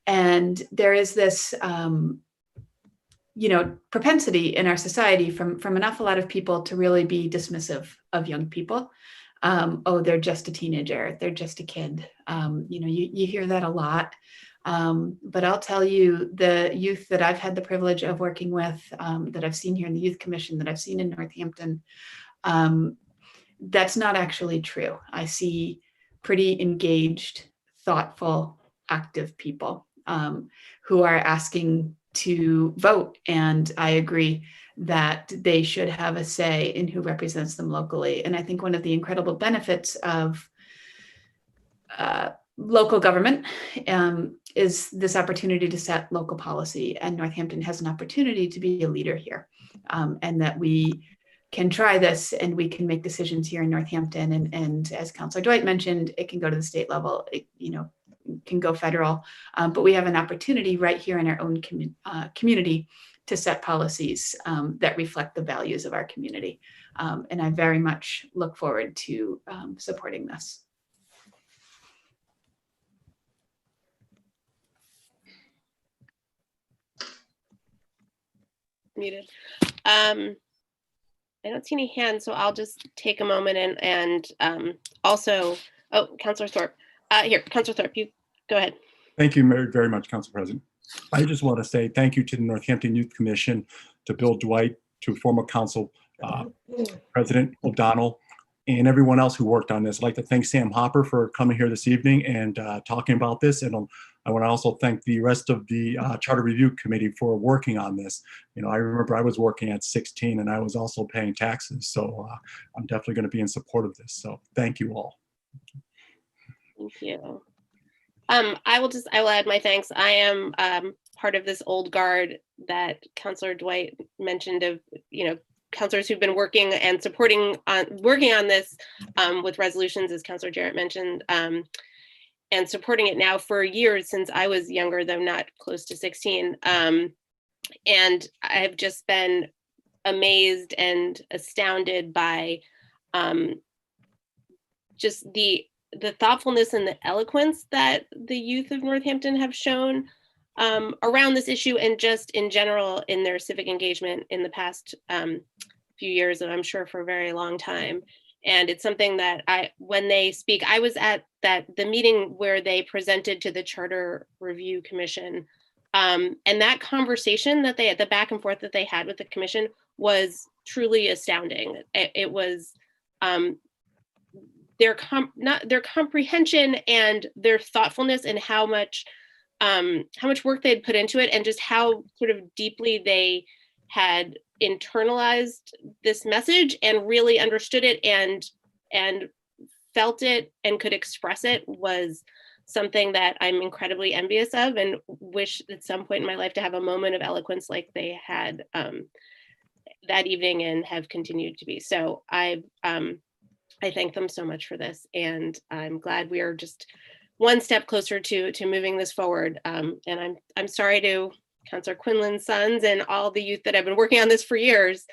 And there is this, propensity in our society from an awful lot of people to really be dismissive of young people. Oh, they're just a teenager, they're just a kid. You hear that a lot. But I'll tell you, the youth that I've had the privilege of working with, that I've seen here in the Youth Commission, that I've seen in Northampton, that's not actually true. I see pretty engaged, thoughtful, active people who are asking to vote. And I agree that they should have a say in who represents them locally. And I think one of the incredible benefits of local government is this opportunity to set local policy. And Northampton has an opportunity to be a leader here, and that we can try this and we can make decisions here in Northampton. And as Councillor Dwight mentioned, it can go to the state level, can go federal, but we have an opportunity right here in our own community to set policies that reflect the values of our community. And I very much look forward to supporting this. Muted. I don't see any hands, so I'll just take a moment and also, Councillor Thorpe. Here, Councillor Thorpe, you go ahead. Thank you very much, Council President. I just want to say thank you to the Northampton Youth Commission, to Bill Dwight, to former Council President O'Donnell, and everyone else who worked on this. I'd like to thank Sam Hopper for coming here this evening and talking about this. And I want to also thank the rest of the Charter Review Committee for working on this. You know, I remember I was working at 16 and I was also paying taxes. So I'm definitely going to be in support of this. So thank you all. Thank you. I will add my thanks. I am part of this old guard that Councillor Dwight mentioned of, you know, councillors who've been working and working on this with resolutions, as Councillor Jarrett mentioned, and supporting it now for years since I was younger, though not close to 16. And I've just been amazed and astounded by just the thoughtfulness and the eloquence that the youth of Northampton have shown around this issue, and just in general in their civic engagement in the past few years, and I'm sure for a very long time. And it's something that when they speak, I was at the meeting where they presented to the Charter Review Commission, and that conversation that the back and forth that they had with the commission was truly astounding. It was their comprehension and their thoughtfulness, and how much work they'd put into it, and just how sort of deeply they had internalized this message and really understood it and felt it and could express it, was something that I'm incredibly envious of, and wish at some point in my life to have a moment of eloquence like they had that evening and have continued to be. So I thank them so much for this, and I'm glad we are just one step closer to moving this forward. And I'm sorry to Councillor Quinlan's sons and all the youth that have been working on this for years.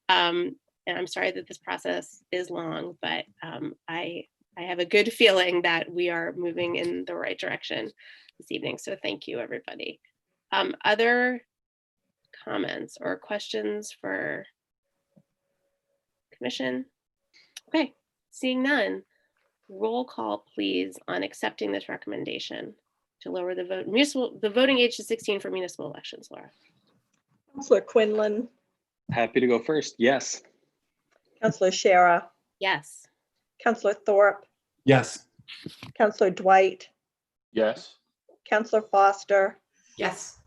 And I'm sorry that this process is long, but I have a good feeling that we are moving in the right direction this evening. So thank you, everybody. Other comments or questions for Commission? Okay, seeing none. Roll call, please, on accepting this recommendation to lower the voting age to 16 for municipal elections. Laura. Councillor Quinlan, Happy to go first. Yes. Councillor Shara, Yes. Councillor Thorpe, Yes. Councillor Dwight, Yes. Councillor Foster, Yes.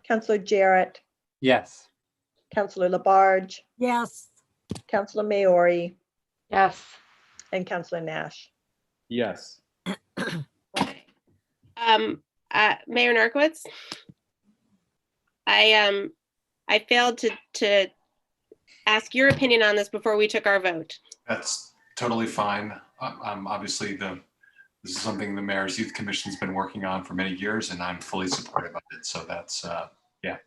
Councillor Jarrett, Yes. Councillor Labarge, Yes. Councillor Maori, Yes. and Councillor Nash. Yes. Mayor Narcoitz, I failed to ask your opinion on this before we took our vote. That's totally fine. Obviously, this is something the Mayor's Youth Commission's been working on for many years, and I'm fully supportive of it. So that's, yeah,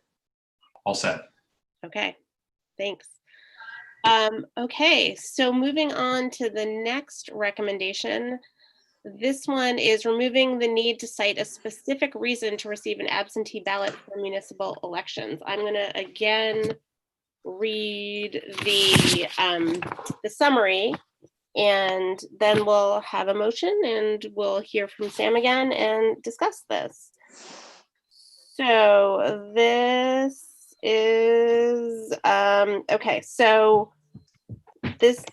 all set. Okay, thanks. Okay, so moving on to the next recommendation. This one is removing the need to cite a specific reason to receive an absentee ballot for municipal elections. I'm going to again read the summary, and then we'll have a motion and we'll hear from Sam again and discuss this. So this is okay. So this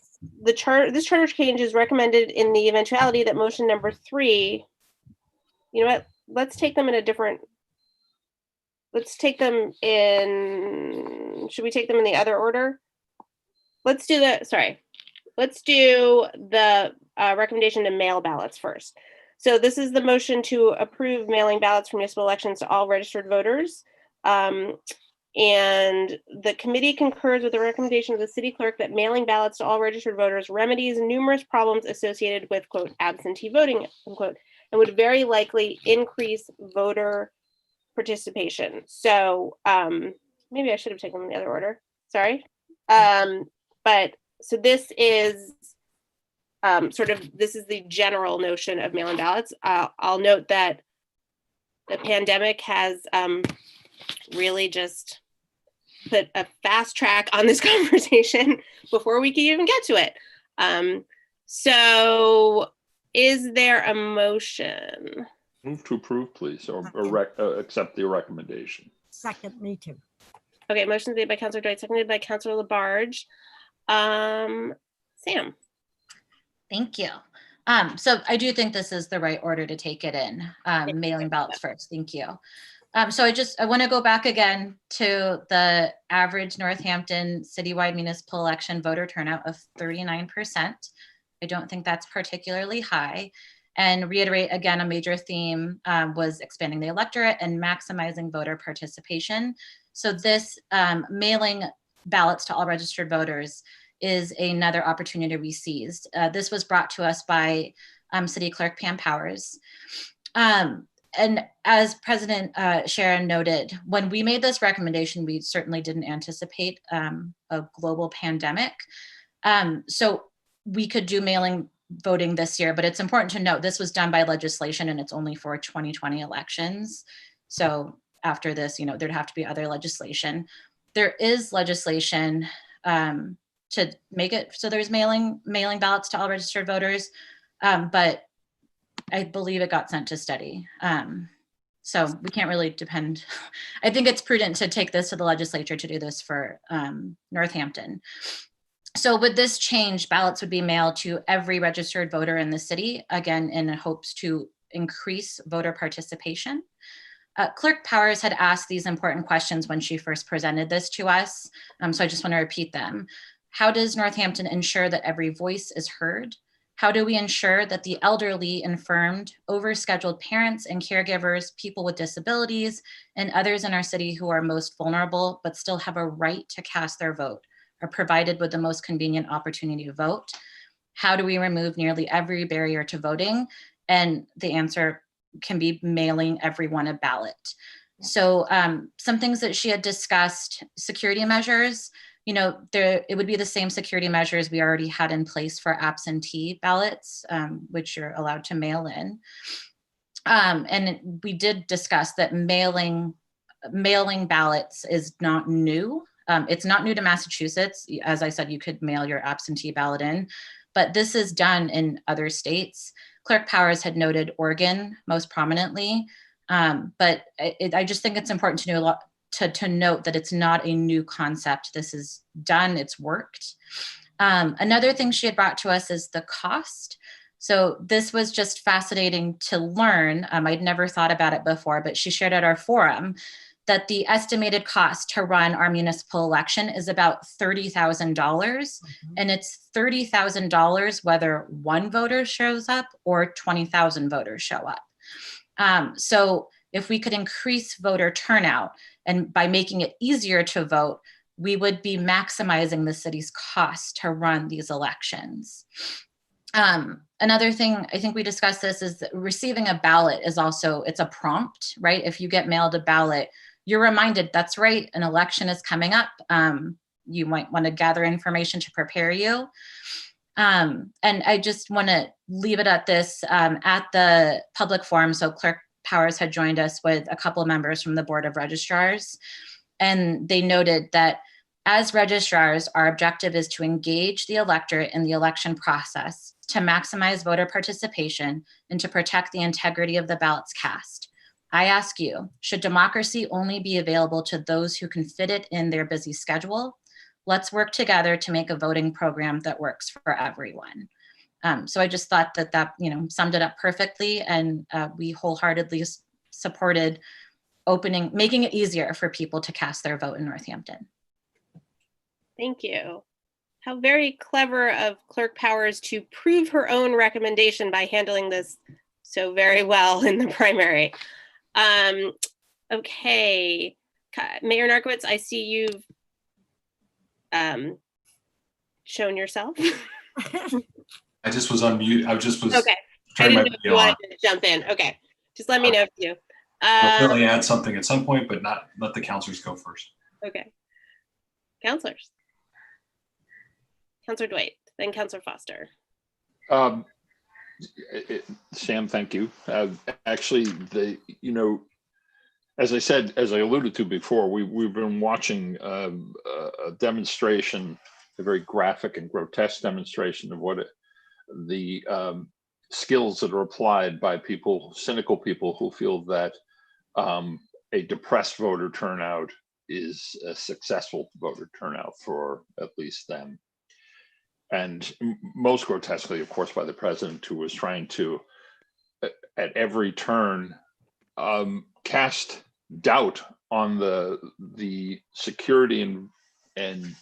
charter change is recommended in the eventuality that motion number 3. You know what? Let's take them in. Should we take them in the other order? Let's do the recommendation to mail ballots first. So this is the motion to approve mailing ballots for municipal elections to all registered voters. And the committee concurs with the recommendation of the city clerk that mailing ballots to all registered voters remedies numerous problems associated with, quote, absentee voting, unquote, and would very likely increase voter participation. So maybe I should have taken them in the other order. Sorry. But so this is this is the general notion of mail-in ballots. I'll note that the pandemic has really just put a fast track on this conversation before we can even get to it. So is there a motion? Move to approve, please, or accept the recommendation. Second, me too. Okay, motion made by Councillor Dwight, seconded by Councillor Labarge. Sam. Thank you. So I do think this is the right order to take it in, mailing ballots first. Thank you. So I want to go back again to the average Northampton citywide municipal election voter turnout of 39%. I don't think that's particularly high. And reiterate again, a major theme was expanding the electorate and maximizing voter participation. So this mailing ballots to all registered voters is another opportunity we seized. This was brought to us by City Clerk Pam Powers. And as President Sharon noted, when we made this recommendation, we certainly didn't anticipate a global pandemic. So we could do mailing voting this year, but it's important to note this was done by legislation and it's only for 2020 elections. So after this, there'd have to be other legislation. There is legislation to make it so there's mailing ballots to all registered voters, but I believe it got sent to study. So we can't really depend. I think it's prudent to take this to the legislature to do this for Northampton. So with this change, ballots would be mailed to every registered voter in the city, again, in hopes to increase voter participation. Clerk Powers had asked these important questions when she first presented this to us. So I just want to repeat them. How does Northampton ensure that every voice is heard? How do we ensure that the elderly, infirmed, overscheduled parents and caregivers, people with disabilities, and others in our city who are most vulnerable but still have a right to cast their vote are provided with the most convenient opportunity to vote? How do we remove nearly every barrier to voting? And the answer can be mailing everyone a ballot. So some things that she had discussed, security measures, it would be the same security measures we already had in place for absentee ballots, which you're allowed to mail in. And we did discuss that mailing ballots is not new. It's not new to Massachusetts. As I said, you could mail your absentee ballot in, but this is done in other states. Clerk Powers had noted Oregon most prominently, but I just think it's important to note that it's not a new concept. This is done, it's worked. Another thing she had brought to us is the cost. So this was just fascinating to learn. I'd never thought about it before, but she shared at our forum that the estimated cost to run our municipal election is about $30,000. And it's $30,000 whether one voter shows up or 20,000 voters show up. So if we could increase voter turnout, and by making it easier to vote, we would be maximizing the city's cost to run these elections. Another thing, I think we discussed this, is that receiving a ballot is also, it's a prompt, right? If you get mailed a ballot, you're reminded, that's right, an election is coming up. You might want to gather information to prepare you. And I just want to leave it at this. At the public forum, so Clerk Powers had joined us with a couple of members from the Board of Registrars, and they noted that as registrars, our objective is to engage the electorate in the election process, to maximize voter participation, and to protect the integrity of the ballots cast. I ask you, should democracy only be available to those who can fit it in their busy schedule? Let's work together to make a voting program that works for everyone. So I just thought that summed it up perfectly, and we wholeheartedly supported making it easier for people to cast their vote in Northampton. Thank you. How very clever of Clerk Powers to prove her own recommendation by handling this so very well in the primary. Okay, Mayor Narkowitz, I see you've shown yourself. I just was on mute. I just was okay. I didn't know if you wanted to jump in. Okay, just let me know if you. I'll certainly add something at some point, but not let the counselors go first. Okay, counselors. Counselor Dwight, then Counselor Foster. Sam, thank you. Actually, as I said, as I alluded to before, we've been watching a demonstration, a very graphic and grotesque demonstration of what the skills that are applied by cynical people who feel that a depressed voter turnout is a successful voter turnout for at least them. and most grotesquely, of course, by the president, who was trying to, at every turn, cast doubt on the security and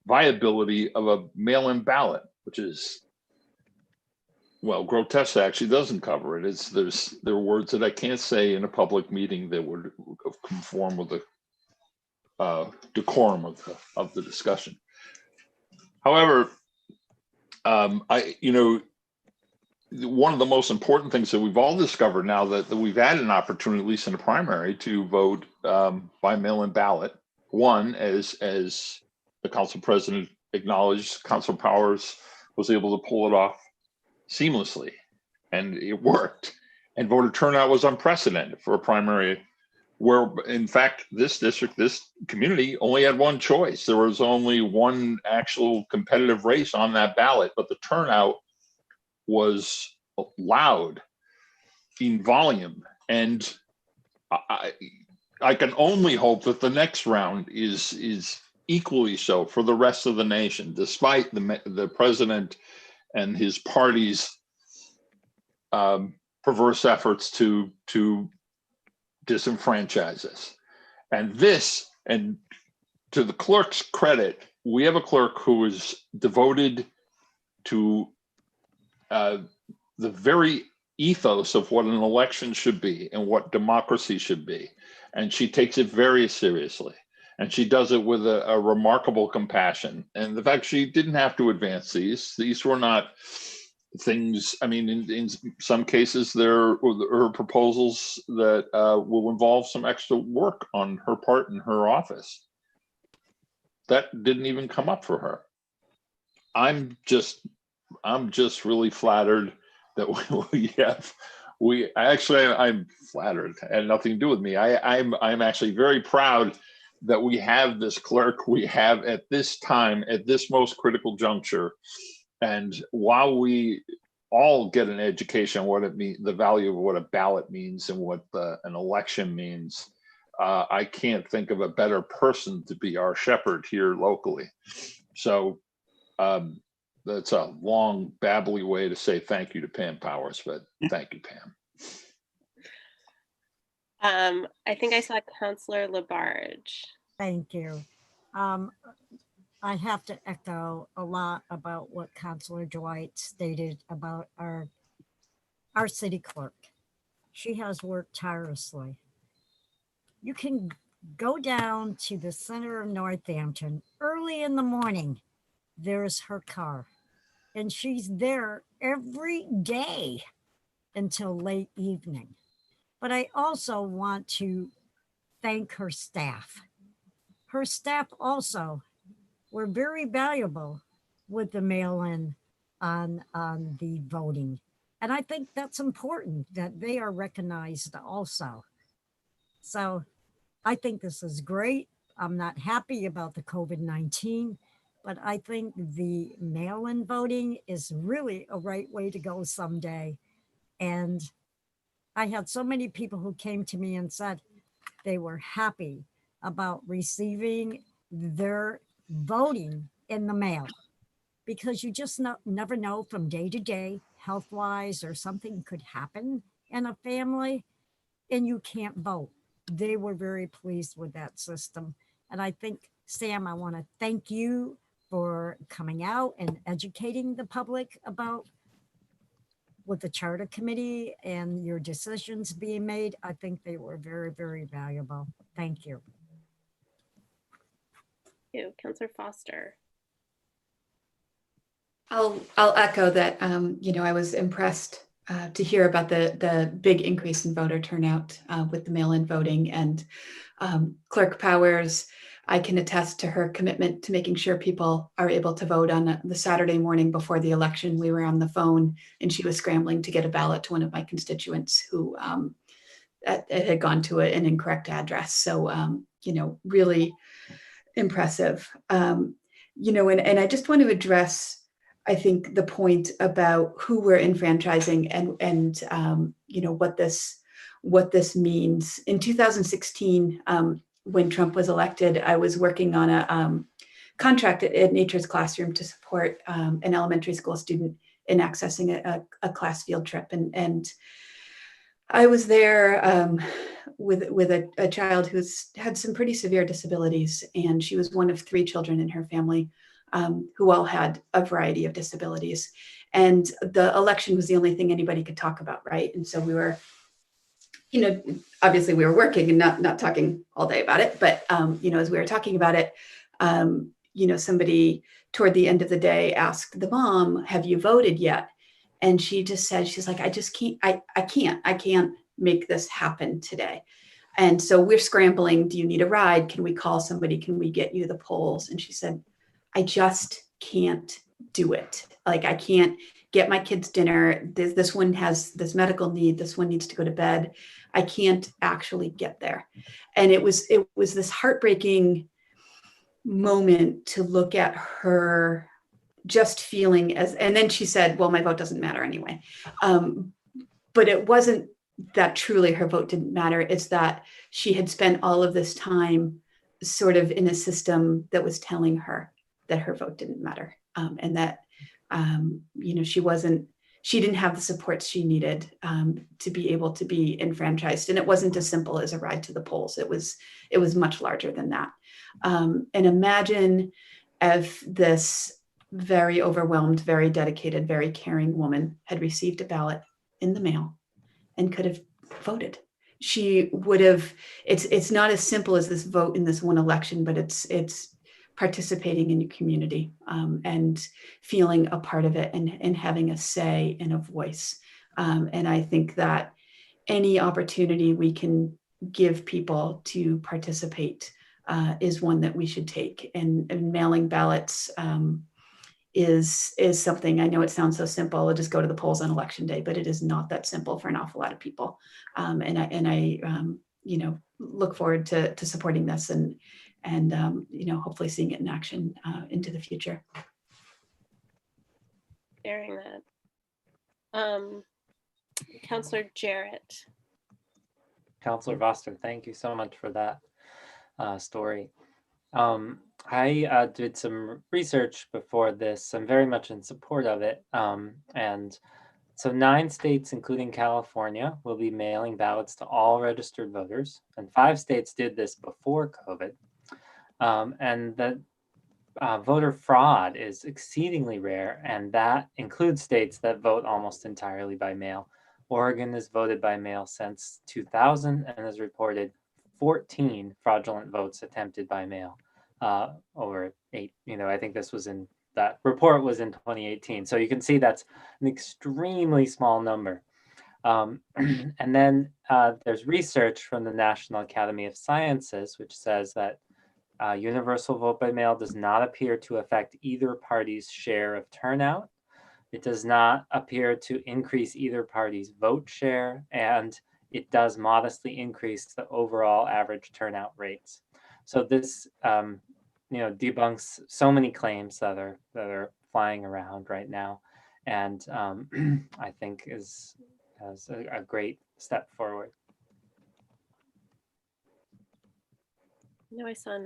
viability of a mail-in ballot, which is, well, grotesque actually doesn't cover it. There are words that I can't say in a public meeting that would conform with the decorum of the discussion. However, one of the most important things that we've all discovered now that we've had an opportunity, at least in the primary, to vote by mail-in ballot. One, as the council president acknowledged, Council Powers was able to pull it off seamlessly, and it worked. And voter turnout was unprecedented for a primary, where in fact this district, this community only had one choice. There was only one actual competitive race on that ballot, but the turnout was loud in volume. And I can only hope that the next round is equally so for the rest of the nation, despite the president and his party's perverse efforts to disenfranchise us. And to the clerk's credit, we have a clerk who is devoted to the very ethos of what an election should be and what democracy should be. And she takes it very seriously. And she does it with a remarkable compassion. And the fact she didn't have to advance these were not things, I mean, in some cases, there are proposals that will involve some extra work on her part in her office. That didn't even come up for her. I'm just really flattered that I'm flattered. It had nothing to do with me. I'm actually very proud that we have this clerk we have at this time, at this most critical juncture. And while we all get an education on what it means, the value of what a ballot means and what an election means, I can't think of a better person to be our shepherd here locally. So that's a long, babbly way to say thank you to Pam Powers, but thank you, Pam. I think I saw Councillor Labarge. Thank you. I have to echo a lot about what Councillor Dwight stated about our city clerk. She has worked tirelessly. You can go down to the center of Northampton early in the morning. There's her car, and she's there every day until late evening. But I also want to thank her staff. Her staff also were very valuable with the mail-in on the voting. And I think that's important that they are recognized also. So I think this is great. I'm not happy about the COVID-19, but I think the mail-in voting is really a right way to go someday. And I had so many people who came to me and said they were happy about receiving their voting in the mail, because you just never know from day to day, health-wise, or something could happen in a family and you can't vote. They were very pleased with that system. And I think, Sam, I want to thank you for coming out and educating the public about with the Charter Committee and your decisions being made. I think they were very, very valuable. Thank you. Thank you. Councillor Foster. I'll echo that. I was impressed to hear about the big increase in voter turnout with the mail-in voting, and Clerk Powers, I can attest to her commitment to making sure people are able to vote on the Saturday morning before the election. We were on the phone and she was scrambling to get a ballot to one of my constituents who it had gone to an incorrect address. So, really impressive. And I just want to address, I think, the point about who we're enfranchising and what this means. In 2016, when Trump was elected, I was working on a contract at Nature's Classroom to support an elementary school student in accessing a class field trip. And I was there with a child who's had some pretty severe disabilities, and she was one of 3 children in her family who all had a variety of disabilities. And the election was the only thing anybody could talk about, right? And so we were, obviously we were working and not talking all day about it, but as we were talking about it, somebody toward the end of the day asked the mom, "Have you voted yet?" And she just said, she's like, I can't make this happen today. And so we're scrambling. Do you need a ride? Can we call somebody? Can we get you the polls? And she said, I just can't do it. Like, I can't get my kids dinner. This one has this medical need. This one needs to go to bed. I can't actually get there. And it was this heartbreaking moment to look at her just feeling and then she said, well, my vote doesn't matter anyway. But it wasn't that truly her vote didn't matter. It's that she had spent all of this time sort of in a system that was telling her that her vote didn't matter. And that, she didn't have the supports she needed to be able to be enfranchised. And it wasn't as simple as a ride to the polls. It was much larger than that. And imagine if this very overwhelmed, very dedicated, very caring woman had received a ballot in the mail and could have voted. She would have, it's not as simple as this vote in this one election, but it's participating in your community and feeling a part of it and having a say and a voice. And I think that any opportunity we can give people to participate is one that we should take. And mailing ballots is something, I know it sounds so simple, I'll just go to the polls on election day, but it is not that simple for an awful lot of people. And I look forward to supporting this and hopefully seeing it in action into the future. Sharing that. Councillor Jarrett. Councillor Voster, thank you so much for that story. I did some research before this. I'm very much in support of it. And so 9 states, including California, will be mailing ballots to all registered voters. And 5 states did this before COVID. And the voter fraud is exceedingly rare. And that includes states that vote almost entirely by mail. Oregon has voted by mail since 2000 and has reported 14 fraudulent votes attempted by mail. Over 8, I think this was that report was in 2018. So you can see that's an extremely small number. And then there's research from the National Academy of Sciences, which says that universal vote by mail does not appear to affect either party's share of turnout. It does not appear to increase either party's vote share, and it does modestly increase the overall average turnout rates. So this debunks so many claims that are flying around right now, and I think is a great step forward. No, I thought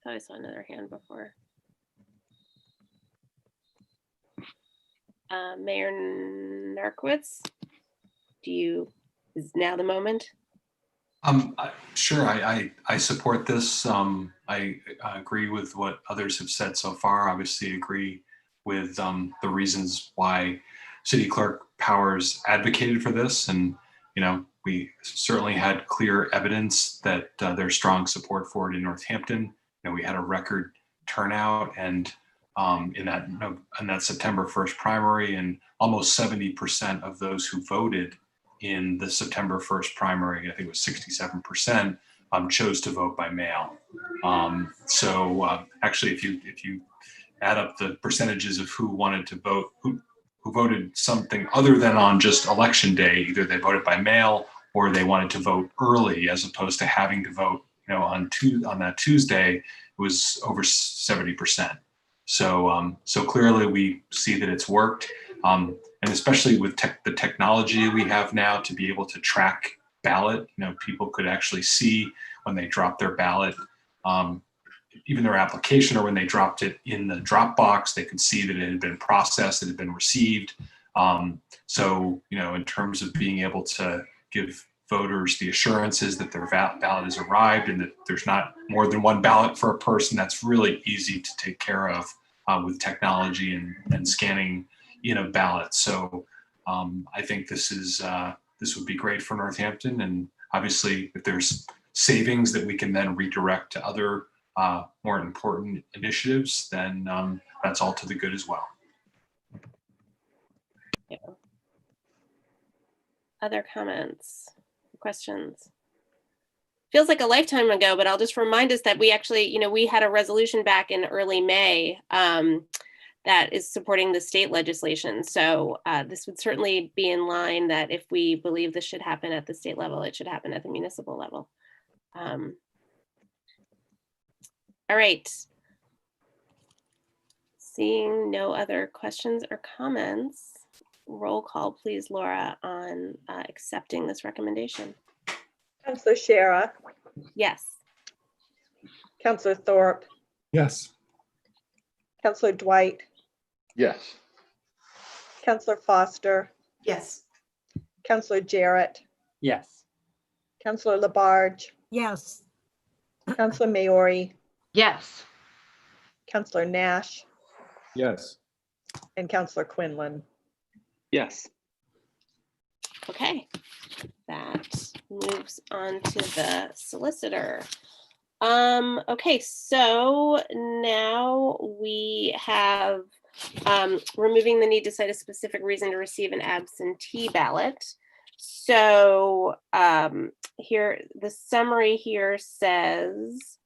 I saw another hand before. Mayor Narkowitz, is now the moment? Sure, I support this. I agree with what others have said so far. Obviously agree with the reasons why City Clerk Powers advocated for this. And, we certainly had clear evidence that there's strong support for it in Northampton. We had a record turnout and in that September 1st primary, and almost 70% of those who voted in the September 1st primary, I think it was 67%, chose to vote by mail. Actually, if you add up the percentages of who wanted to vote, who voted something other than on just election day, either they voted by mail or they wanted to vote early as opposed to having to vote, on that Tuesday, it was over 70%. So clearly we see that it's worked. And especially with the technology we have now to be able to track ballot, people could actually see when they drop their ballot even their application, or when they dropped it in the Dropbox, they could see that it had been processed, it had been received. So, in terms of being able to give voters the assurances that their ballot has arrived and that there's not more than one ballot for a person, that's really easy to take care of with technology and scanning in a ballot. So I think this would be great for Northampton. And obviously, if there's savings that we can then redirect to other more important initiatives, then that's all to the good as well. Yeah. Other comments, questions? Feels like a lifetime ago, but I'll just remind us that we actually, we had a resolution back in early May that is supporting the state legislation. So this would certainly be in line that if we believe this should happen at the state level, it should happen at the municipal level. All right. Seeing no other questions or comments, roll call, please, Laura, on accepting this recommendation. Councillor Shara, Yes. Councillor Thorpe, Yes. Councillor Dwight, Yes. Councillor Foster, Yes. Councillor Jarrett, Yes. Councillor Labarge, Yes. Councillor Maori, Yes. Councillor Nash, Yes. and Councillor Quinlan. Yes. Okay, that moves on to the solicitor. Okay, so now we have removing the need to cite a specific reason to receive an absentee ballot. So here, the summary here says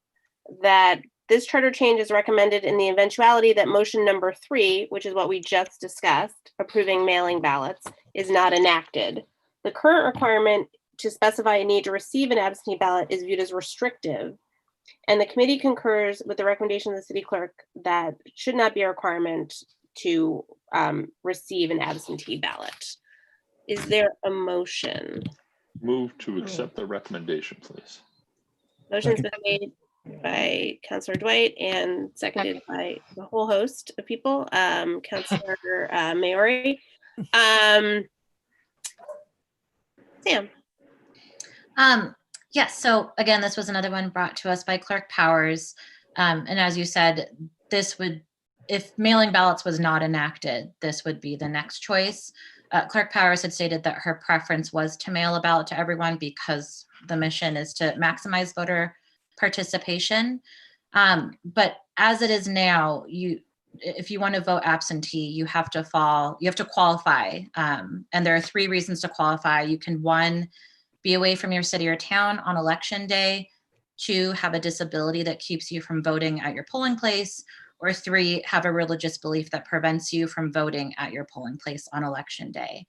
that this charter change is recommended in the eventuality that motion number 3, which is what we just discussed, approving mailing ballots, is not enacted. The current requirement to specify a need to receive an absentee ballot is viewed as restrictive, and the committee concurs with the recommendation of the city clerk that it should not be a requirement to receive an absentee ballot. Is there a motion? Move to accept the recommendation, please. Motion's been made by Councillor Dwight and seconded by the whole host of people, Councillor Maori. Sam. Yes, so again, this was another one brought to us by Clerk Powers. And as you said, this would, if mailing ballots was not enacted, this would be the next choice. Clerk Powers had stated that her preference was to mail a ballot to everyone because the mission is to maximize voter participation. But as it is now, if you want to vote absentee, you have to qualify. And there are 3 reasons to qualify. You can, 1, be away from your city or town on election day, 2, have a disability that keeps you from voting at your polling place, or 3, have a religious belief that prevents you from voting at your polling place on election day.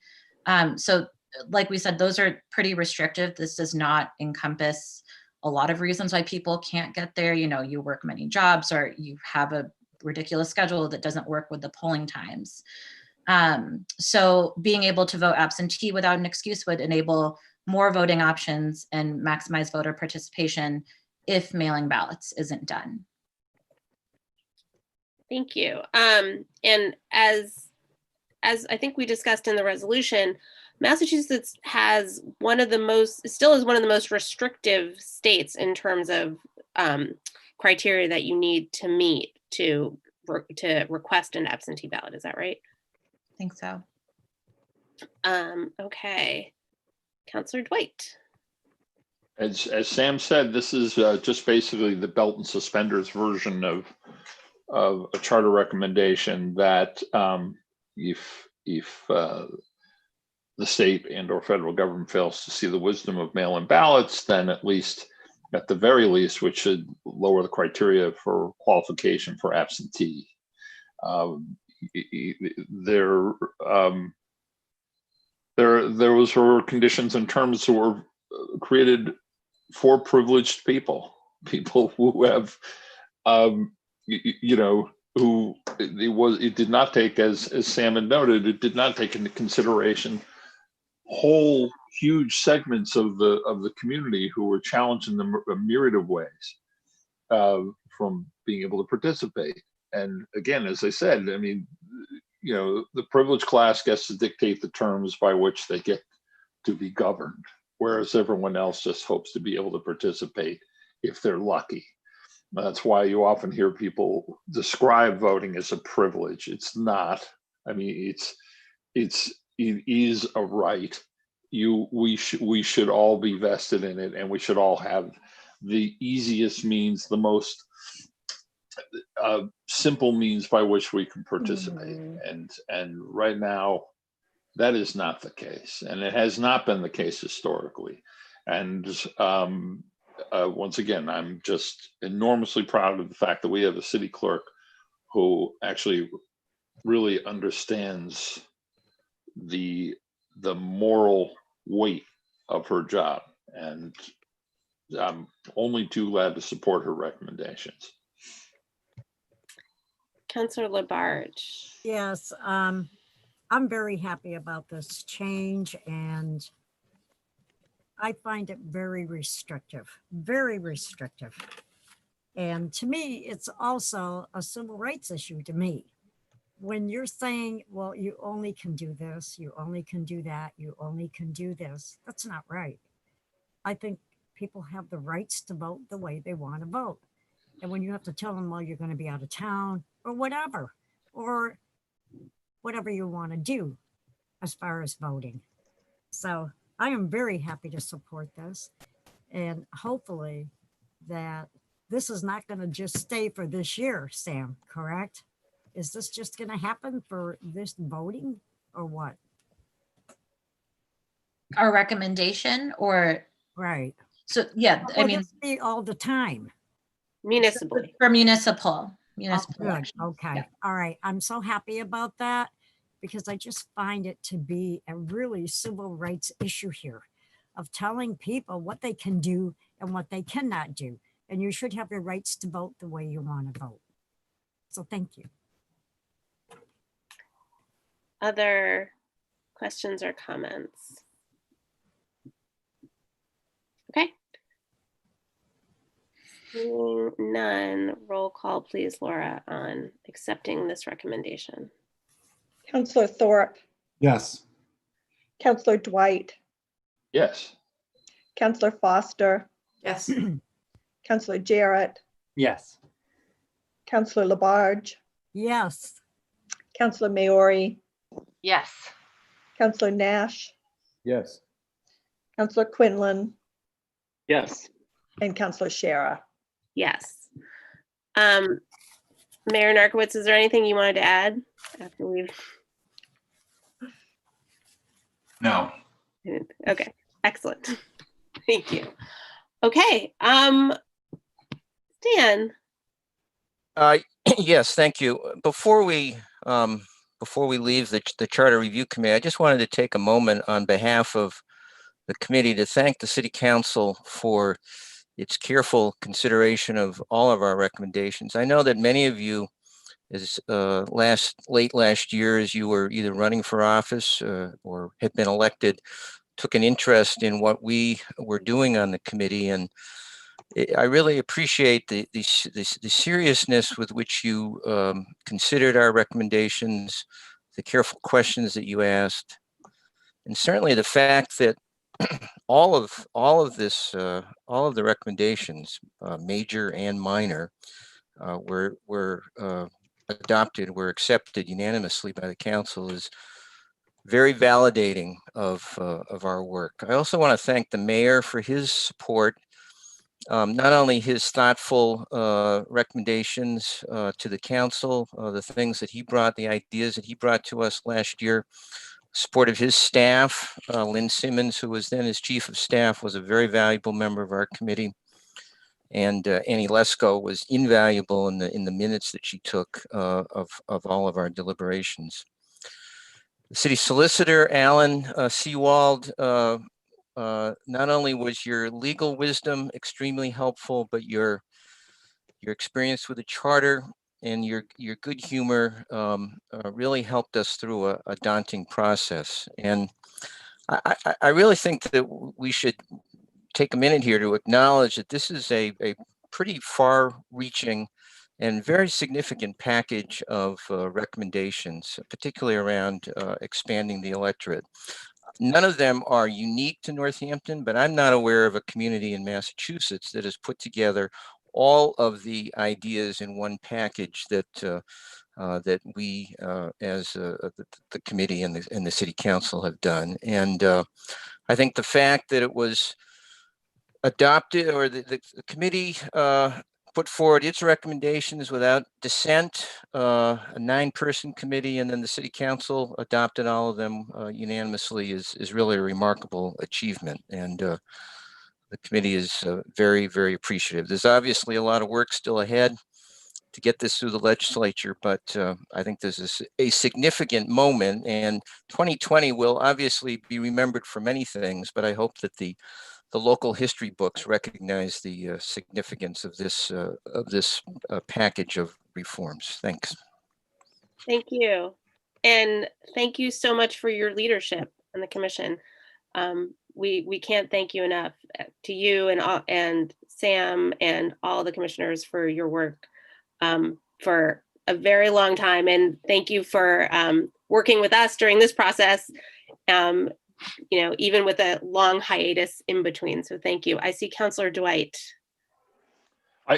So like we said, those are pretty restrictive. This does not encompass a lot of reasons why people can't get there. You work many jobs or you have a ridiculous schedule that doesn't work with the polling times. So being able to vote absentee without an excuse would enable more voting options and maximize voter participation if mailing ballots isn't done. Thank you. And as I think we discussed in the resolution, Massachusetts has still is one of the most restrictive states in terms of criteria that you need to meet to request an absentee ballot. Is that right? I think so. Okay. Councillor Dwight. As Sam said, this is just basically the belt and suspenders version of a charter recommendation that if the state and or federal government fails to see the wisdom of mail-in ballots, then at the very least, which should lower the criteria for qualification for absentee. There were conditions and terms that were created for privileged people who have, who it did not take, as Sam had noted, it did not take into consideration whole huge segments of the community who were challenged in a myriad of ways. from being able to participate. And again, as I said, I mean, you know, the privileged class gets to dictate the terms by which they get to be governed, whereas everyone else just hopes to be able to participate if they're lucky. That's why you often hear people describe voting as a privilege. It's not. I mean, it is a right. We should all be vested in it, and we should all have the easiest means, the most simple means by which we can participate. And right now, that is not the case, and it has not been the case historically. And once again, I'm just enormously proud of the fact that we have a city clerk who actually really understands the moral weight of her job, and I'm only too glad to support her recommendations. Councillor Labarge. Yes, I'm very happy about this change, and I find it very restrictive, very restrictive. And to me, it's also a civil rights issue to me. When you're saying, well, you only can do this, you only can do that, you only can do this, that's not right. I think people have the rights to vote the way they want to vote. And when you have to tell them, well, you're going to be out of town or whatever you want to do as far as voting. So I am very happy to support this, and hopefully that this is not going to just stay for this year, Sam, correct? Is this just going to happen for this voting or what? Our recommendation, or? Right. So, yeah, I mean. Be all the time. Municipal. For municipal Good. elections. Okay. Yeah. All right. I'm so happy about that, because I just find it to be a really civil rights issue here of telling people what they can do and what they cannot do. And you should have your rights to vote the way you want to vote. So thank you. Other questions or comments? Okay. Seeing none, roll call please, Laura, on accepting this recommendation. Councillor Thorpe, Yes. Councillor Dwight, Yes. Councillor Foster, Yes. Councillor Jarrett, Yes. Councillor Labarge, Yes. Councillor Maori, Yes. Councillor Nash, Yes. Councillor Quinlan, Yes. and Councillor Shara. Yes. Mayor Narkowitz, is there anything you wanted to add after we've? No. Okay, excellent. Thank you. Okay, Stan. Yes, thank you. Before we leave the Charter Review Committee, I just wanted to take a moment on behalf of the committee to thank the City Council for its careful consideration of all of our recommendations. I know that many of you, as late last year, as you were either running for office or had been elected, took an interest in what we were doing on the committee, and I really appreciate the seriousness with which you considered our recommendations, the careful questions that you asked, and certainly the fact that all of the recommendations, major and minor, were adopted, were accepted unanimously by the council, is very validating of our work. I also want to thank the mayor for his support, not only his thoughtful recommendations to the council, the things that he brought, the ideas that he brought to us last year, support of his staff. Lynn Simmons, who was then his chief of staff, was a very valuable member of our committee. And Annie Lesko was invaluable in the minutes that she took of all of our deliberations. The city solicitor, Alan Seawald, not only was your legal wisdom extremely helpful, but your experience with the charter and your good humor really helped us through a daunting process. And I really think that we should take a minute here to acknowledge that this is a pretty far-reaching and very significant package of recommendations, particularly around expanding the electorate. None of them are unique to Northampton, but I'm not aware of a community in Massachusetts that has put together all of the ideas in one package that that we, as the committee and the city council, have done. And I think the fact that it was adopted, or the committee put forward its recommendations without dissent, a 9-person committee, and then the city council adopted all of them unanimously, is really a remarkable achievement. And the committee is very, very appreciative. There's obviously a lot of work still ahead to get this through the legislature, but I think this is a significant moment, and 2020 will obviously be remembered for many things, but I hope that the local history books recognize the significance of this package of reforms. Thanks. Thank you. And thank you so much for your leadership on the commission. We can't thank you enough, to you and Sam and all the commissioners, for your work for a very long time. And thank you for working with us during this process, even with a long hiatus in between. So thank you. I see Councillor Dwight.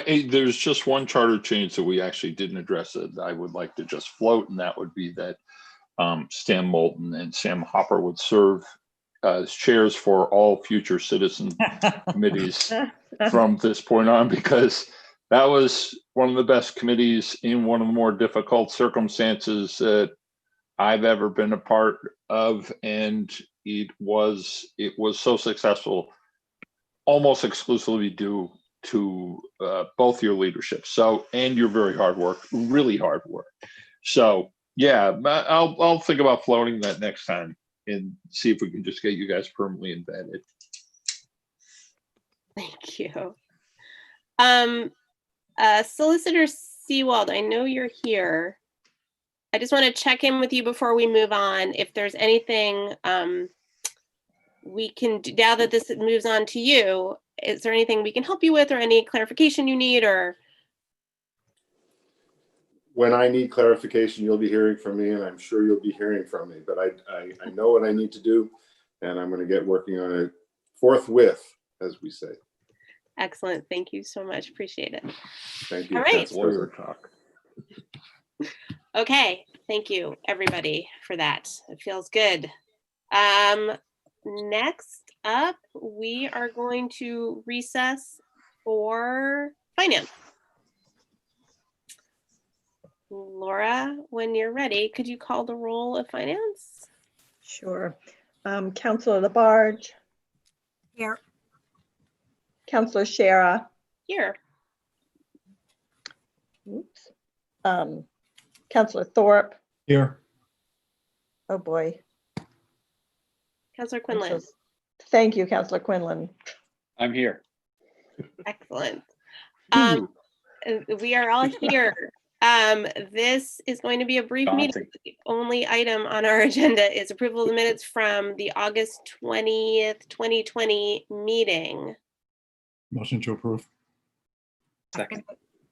There's just one charter change that we actually didn't address that I would like to just float, and that would be that Stan Moulton and Sam Hopper would serve as chairs for all future citizen committees from this point on, because that was one of the best committees in one of the more difficult circumstances that I've ever been a part of, and it was so successful, almost exclusively due to both your leadership, and your very hard work, really hard work. So yeah, I'll think about floating that next time and see if we can just get you guys permanently embedded. Thank you. Solicitor Seawald, I know you're here. I just want to check in with you before we move on. If there's anything we can do, now that this moves on to you, is there anything we can help you with, or any clarification you need, or? When I need clarification, you'll be hearing from me, and I'm sure you'll be hearing from me, but I know what I need to do, and I'm going to get working on it forthwith, as we say. Excellent. Thank you so much. Appreciate it. Thank you. All right. Lawyer talk. Okay. Thank you, everybody, for that. It feels good. Next up, we are going to recess for finance. Laura, when you're ready, could you call the roll of finance? Sure. Councilor Labarge. Here. Councilor Shara. Here. Oops. Councilor Thorpe. Here. Oh boy. Councilor Quinlan. Thank you, Councilor Quinlan. I'm here. Excellent. We are all here. This is going to be a brief meeting. The only item on our agenda is approval of the minutes from the August 20th, 2020 meeting. Motion to approve. Second.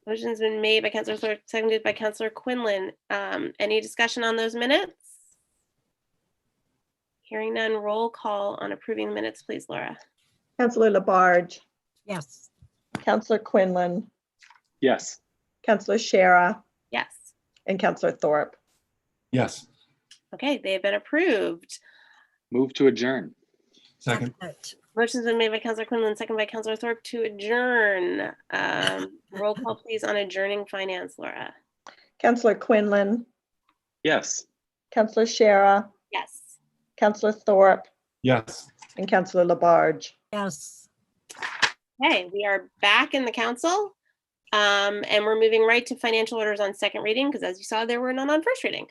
Motion's been made by Councilor Thorpe, seconded by Councilor Quinlan. Any discussion on those minutes? Hearing none, roll call on approving the minutes, please, Laura. Councilor Labarge. Yes. Councilor Quinlan. Yes. Councilor Shara. Yes. And Councilor Thorpe. Yes. Okay, they have been approved. Move to adjourn. Second. Motion's been made by Councilor Quinlan, second by Councilor Thorpe to adjourn. Roll call, please, on adjourning finance, Laura. Councilor Quinlan. Yes. Councilor Shara. Yes. Councilor Thorpe. Yes. And Councilor Labarge. Yes. Okay, we are back in the council. And we're moving right to financial orders on second reading, because as you saw, there were none on first reading.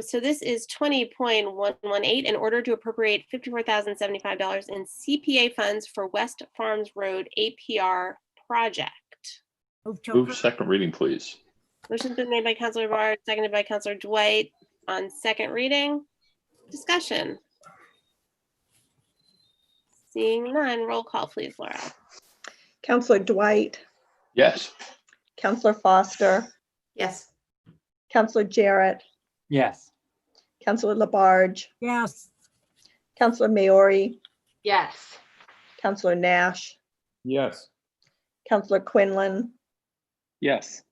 So this is 20.118, in order to appropriate $54,075 in CPA funds for West Farms Road APR project. Move second reading, please. Motion's been made by Councilor Bard, seconded by Councilor Dwight on second reading. Discussion. Seeing none, roll call, please, Laura. Councilor Dwight. Yes. Counselor Foster, Yes. Counselor Jarrett, Yes. Counselor Labarge, Yes. Counselor Maori, Yes. Counselor Nash, Yes. Counselor Quinlan, Yes.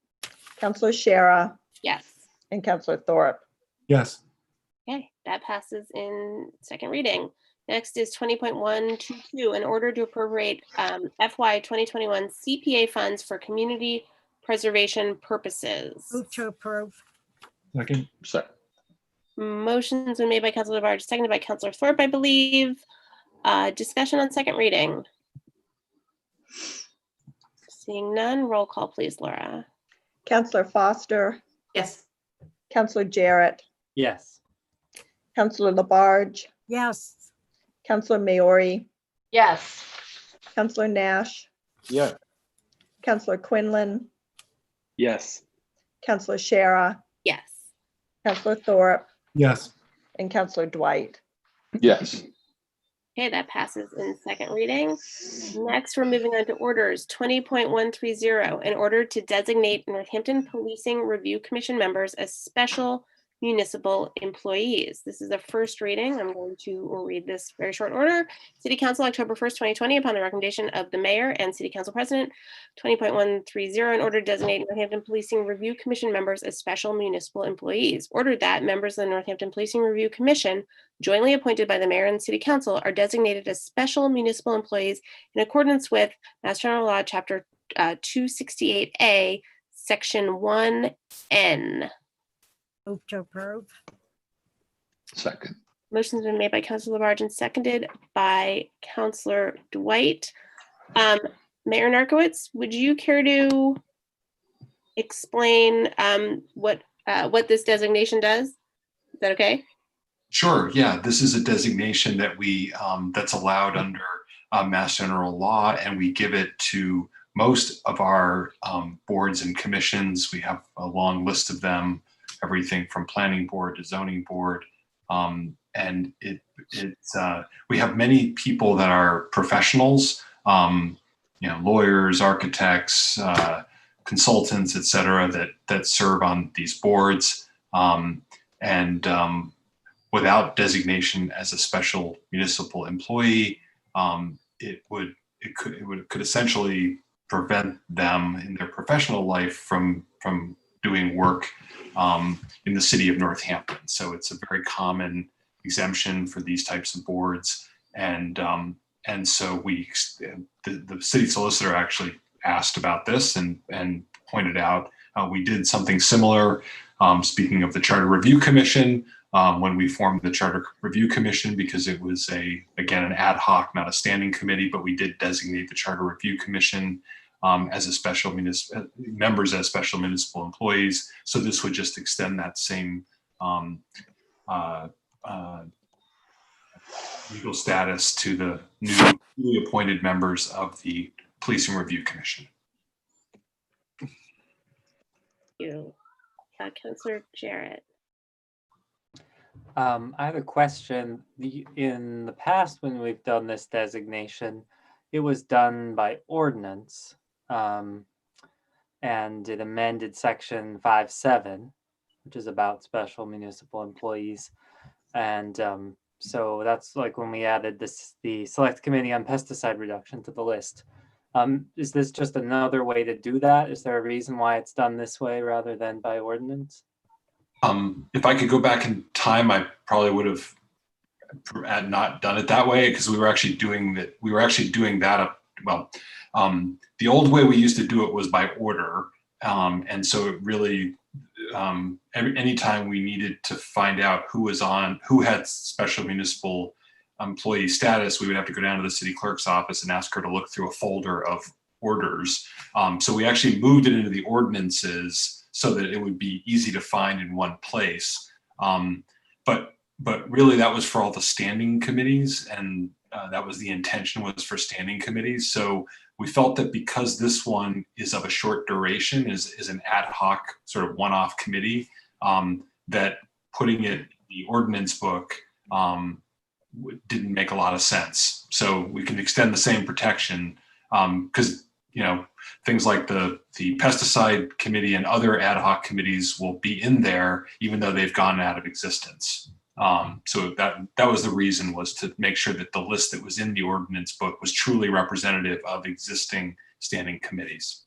Counselor Shara, Yes. and Counselor Thorpe. Yes. Okay, that passes in second reading. Next is 20.122, in order to appropriate FY 2021 CPA funds for community preservation purposes. Move to approve. Second. Motion's been made by Counselor Labarge, seconded by Counselor Thorpe, I believe. Discussion on second reading. Seeing none, roll call please, Laura. Counselor Foster, Yes. Counselor Jarrett, Yes. Counselor Labarge, Yes. Counselor Maori, Yes. Counselor Nash, Yes. Counselor Quinlan, Yes. Counselor Shara, Yes. Counselor Thorpe, Yes. and Counselor Dwight. Yes. Okay, that passes in second reading. Next, we're moving on to orders 20.130, in order to designate Northampton Policing Review Commission members as special municipal employees. This is a first reading. I'm going to read this very short order. City Council, October 1st, 2020, upon the recommendation of the mayor and City Council President, 20.130, in order to designate Northampton Policing Review Commission members as special municipal employees. Ordered that members of the Northampton Policing Review Commission, jointly appointed by the mayor and City Council, are designated as special municipal employees in accordance with Mass General Law, Chapter 268A, Section 1N. Move to approve. Second. Motion's been made by Counselor Labarge and seconded by Counselor Dwight. Mayor Narcoitz, would you care to explain what this designation does? Is that okay? Sure. Yeah, this is a designation that that's allowed under Mass General Law, and we give it to most of our boards and commissions. We have a long list of them, everything from planning board to zoning board. And we have many people that are professionals, lawyers, architects, consultants, et cetera, that serve on these boards. Without designation as a special municipal employee, it could essentially prevent them in their professional life from doing work in the city of Northampton. So it's a very common exemption for these types of boards, and so the city solicitor actually asked about this and pointed out we did something similar. Speaking of the Charter Review Commission, when we formed the Charter Review Commission, because it was again an ad hoc, not a standing committee, but we did designate the Charter Review Commission as a special members as special municipal employees. So this would just extend that same legal status to the newly appointed members of the Policing Review Commission. Thank you. Councilor Jarrett. I have a question. In the past, when we've done this designation, it was done by ordinance, and it amended section 5.7, which is about special municipal employees. And so that's like when we added the Select Committee on Pesticide Reduction to the list. Is this just another way to do that? Is there a reason why it's done this way rather than by ordinance? If I could go back in time, I probably would have not done it that way, because we were actually doing that. We were actually doing that. The old way we used to do it was by order, and so it really anytime we needed to find out who had special municipal employee status, we would have to go down to the city clerk's office and ask her to look through a folder of orders. So we actually moved it into the ordinances so that it would be easy to find in one place. But really that was for all the standing committees, and that was the intention, was for standing committees. So we felt that because this one is of a short duration, is an ad hoc sort of one-off committee, that putting it in the ordinance book didn't make a lot of sense. So we can extend the same protection, because things like the pesticide committee and other ad hoc committees will be in there, even though they've gone out of existence. So that was the reason, was to make sure that the list that was in the ordinance book was truly representative of existing standing committees.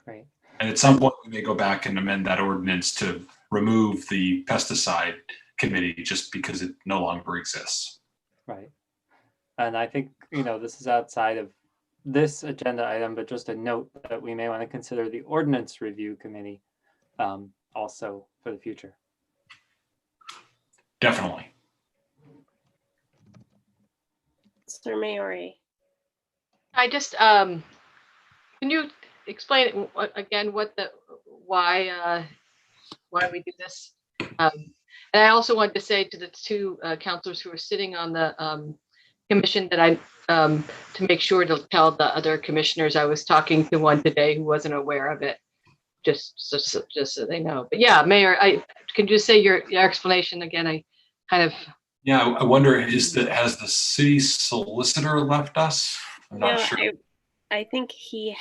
Great. And at some point, we may go back and amend that ordinance to remove the pesticide committee just because it no longer exists. Right. And I think, this is outside of this agenda item, but just a note that we may want to consider the ordinance review committee also for the future. Definitely. Mr. Maori. I just, can you explain again why we do this? And I also wanted to say to the two counselors who are sitting on the commission that I, to make sure to tell the other commissioners, I was talking to one today who wasn't aware of it, just so they know. But yeah, Mayor, can you say your explanation again? I kind of. Yeah, I wonder, has the city solicitor left us? I'm not sure. I think he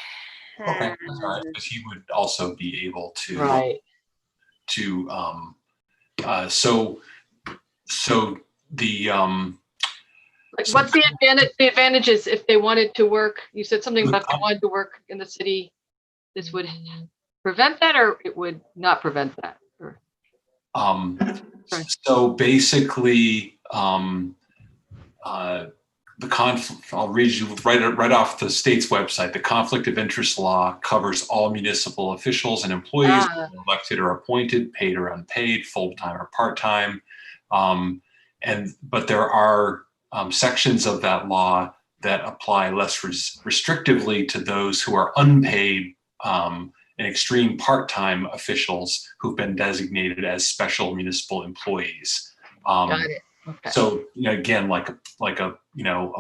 has. Okay, that's all right, because he would also be able to. Right. So the what's the advantages if they wanted to work? You said something about if they wanted to work in the city, this would prevent that, or it would not prevent that? Or... So basically, the conflict, I'll read you right off the state's website. The conflict of interest law covers all municipal officials and employees, elected or appointed, paid or unpaid, full-time or part-time. But there are sections of that law that apply less restrictively to those who are unpaid and extreme part-time officials who've been designated as special municipal employees. Got it. Okay. So again, like a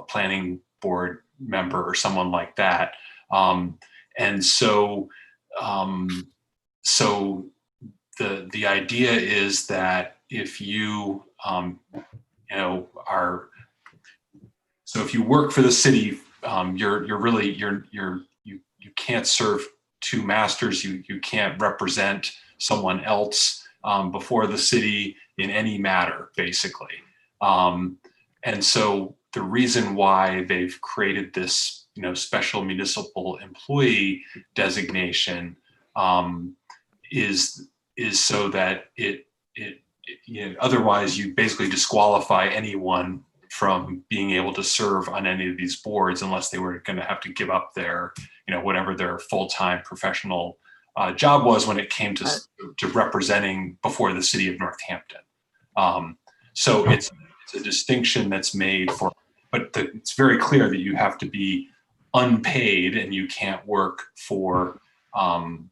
planning board member or someone like that, so the idea is that if you if you work for the city, you can't serve two masters. You can't represent someone else before the city in any matter, basically. And so the reason why they've created this, special municipal employee designation is so that otherwise you basically disqualify anyone from being able to serve on any of these boards unless they were going to have to give up their, whatever their full-time professional job was when it came to representing before the city of Northampton. So it's a distinction that's made but it's very clear that you have to be unpaid and you can't work for, more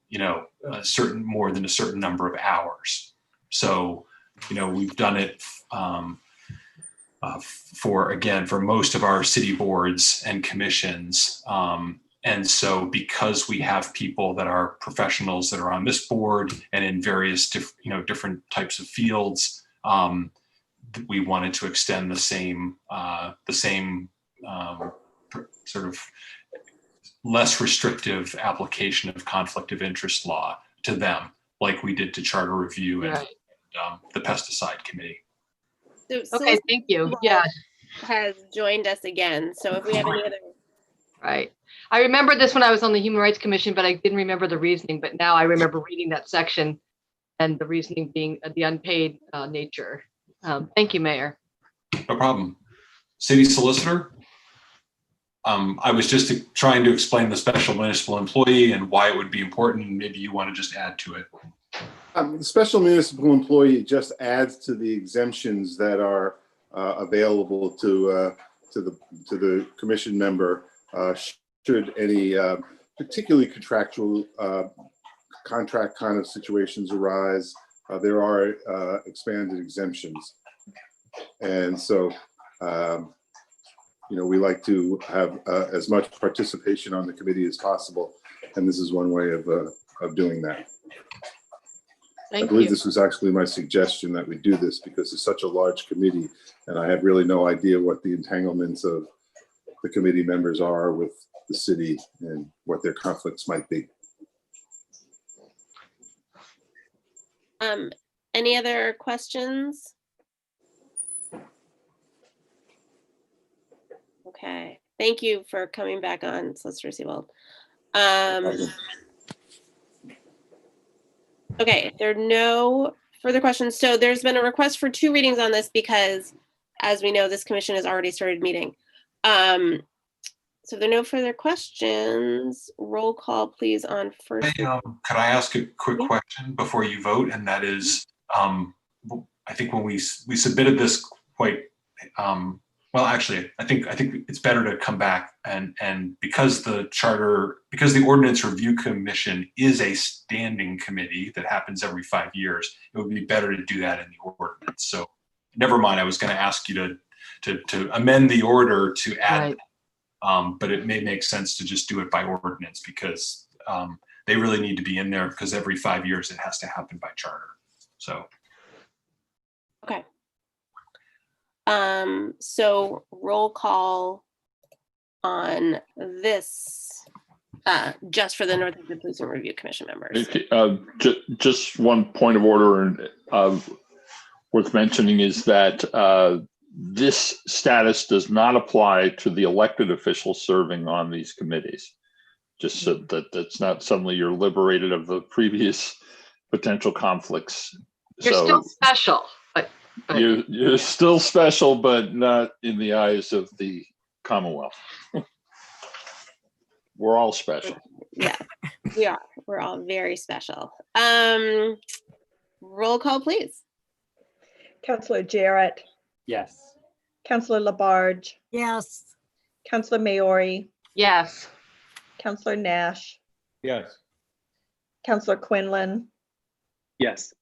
than a certain number of hours. So, we've done it for most of our city boards and commissions. And so because we have people that are professionals that are on this board and in various different types of fields, we wanted to extend the same sort of less restrictive application of conflict of interest law to them, like we did to charter review and the pesticide committee. So okay, thank you. Yeah, has joined us again. So if we have any other. Right. I remember this when I was on the Human Rights Commission, but I didn't remember the reasoning. But now I remember reading that section and the reasoning being the unpaid nature. Thank you, Mayor. No problem. City Solicitor? I was just trying to explain the special municipal employee and why it would be important, and maybe you want to just add to it. The special municipal employee just adds to the exemptions that are available to the commission member should any particularly contractual contract kind of situations arise. There are expanded exemptions, and so we like to have as much participation on the committee as possible, and this is one way of doing that. I believe this was actually my suggestion that we do this because it's such a large committee, and I have really no idea what the entanglements of the committee members are with the city and what their conflicts might be. Any other questions? Okay, thank you for coming back on, Solicitor Seabold. Okay, if there are no further questions. So there's been a request for 2 readings on this because, as we know, this commission has already started meeting. So if there are no further questions, roll call please on first. Could I ask a quick question before you vote? And that is, I think when we submitted this quite, well, actually, I think it's better to come back and because the Ordinance Review Commission is a standing committee that happens every 5 years, it would be better to do that in the ordinance. So never mind, I was going to ask you to amend the order to add, but it may make sense to just do it by ordinance because they really need to be in there because every 5 years it has to happen by charter. So. Okay. So roll call on this, just for the Northampton Police and Review Commission members. Just one point of order and worth mentioning is that this status does not apply to the elected officials serving on these committees. Just so that that's not suddenly you're liberated of the previous potential conflicts. You're still special. You're still special, but not in the eyes of the Commonwealth. We're all special. Yeah, we are. We're all very special. Roll call, please. Councillor Jarrett, Yes. Councillor Labarge, Yes. Councillor Maori, Yes. Councillor Nash, Yes. Councillor Quinlan, Yes.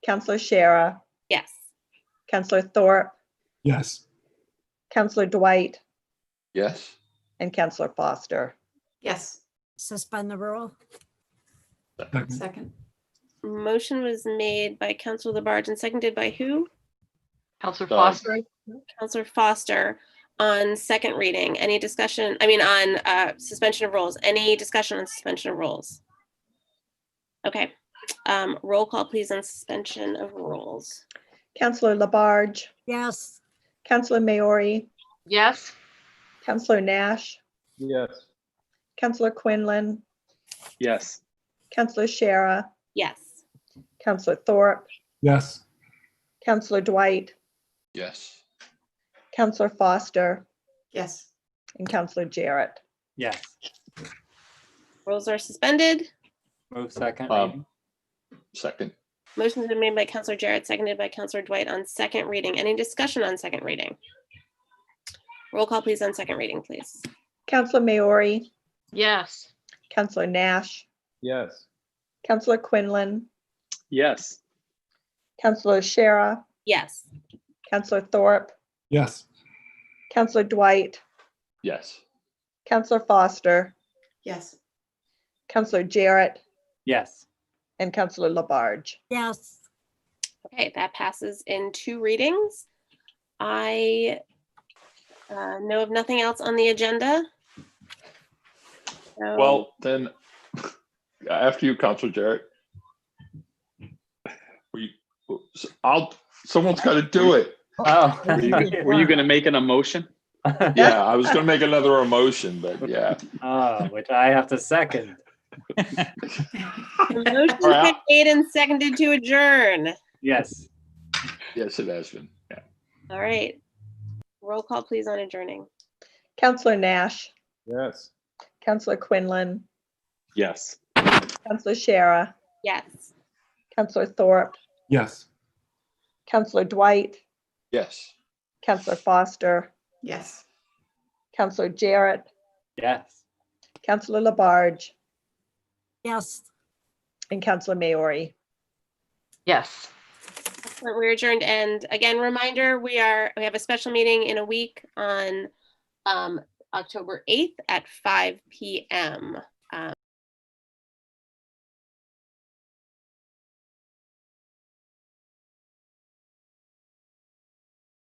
Councillor Shara, Yes. Councillor Thorpe, Yes. Councillor Dwight, Yes. and Councillor Foster. Yes. Suspend the rule. Second. Motion was made by Councillor Labarge and seconded by who? Councillor Foster. Councillor Foster on second reading. Any discussion? I mean, on suspension of rules. Any discussion on suspension of rules? Okay. Roll call, please, on suspension of rules. Councillor Labarge, Yes. Councillor Maori, Yes. Councillor Nash, Yes. Councillor Quinlan, Yes. Councillor Shara, Yes. Councillor Thorpe, Yes. Councillor Dwight, Yes. Councillor Foster, Yes. and Councillor Jarrett. Yes. Rules are suspended. Move second reading. Second. Motion's been made by Councillor Jarrett, seconded by Councillor Dwight on second reading. Any discussion on second reading? Roll call, please, on second reading, please. Councillor Maori, Yes. Councillor Nash, Yes. Councillor Quinlan, Yes. Councillor Shara, Yes. Councillor Thorpe, Yes. Councillor Dwight, Yes. Councillor Foster, Yes. Councillor Jarrett, Yes. and Councillor Labarge. Yes. Okay, that passes in 2 readings. I know of nothing else on the agenda. So- Well, then, after you, Councilor Jarrett. Someone's got to do it. Oh. Were you going to make an emotion? Yeah, I was going to make another emotion, but yeah. Oh, which I have to second. The motion's been made and seconded to adjourn. Yes. Yes, it has been. Yeah. All right. Roll call, please, on adjourning. Councillor Nash, Yes. Councillor Quinlan, Yes. Councillor Shara, Yes. Councillor Thorpe, Yes. Councillor Dwight, Yes. Councillor Foster, Yes. Councillor Jarrett, Yes. Councillor Labarge, Yes. and Councillor Maori. Yes. Excellent. We're adjourned. And again, reminder, we have a special meeting in a week on October 8th at 5 p.m.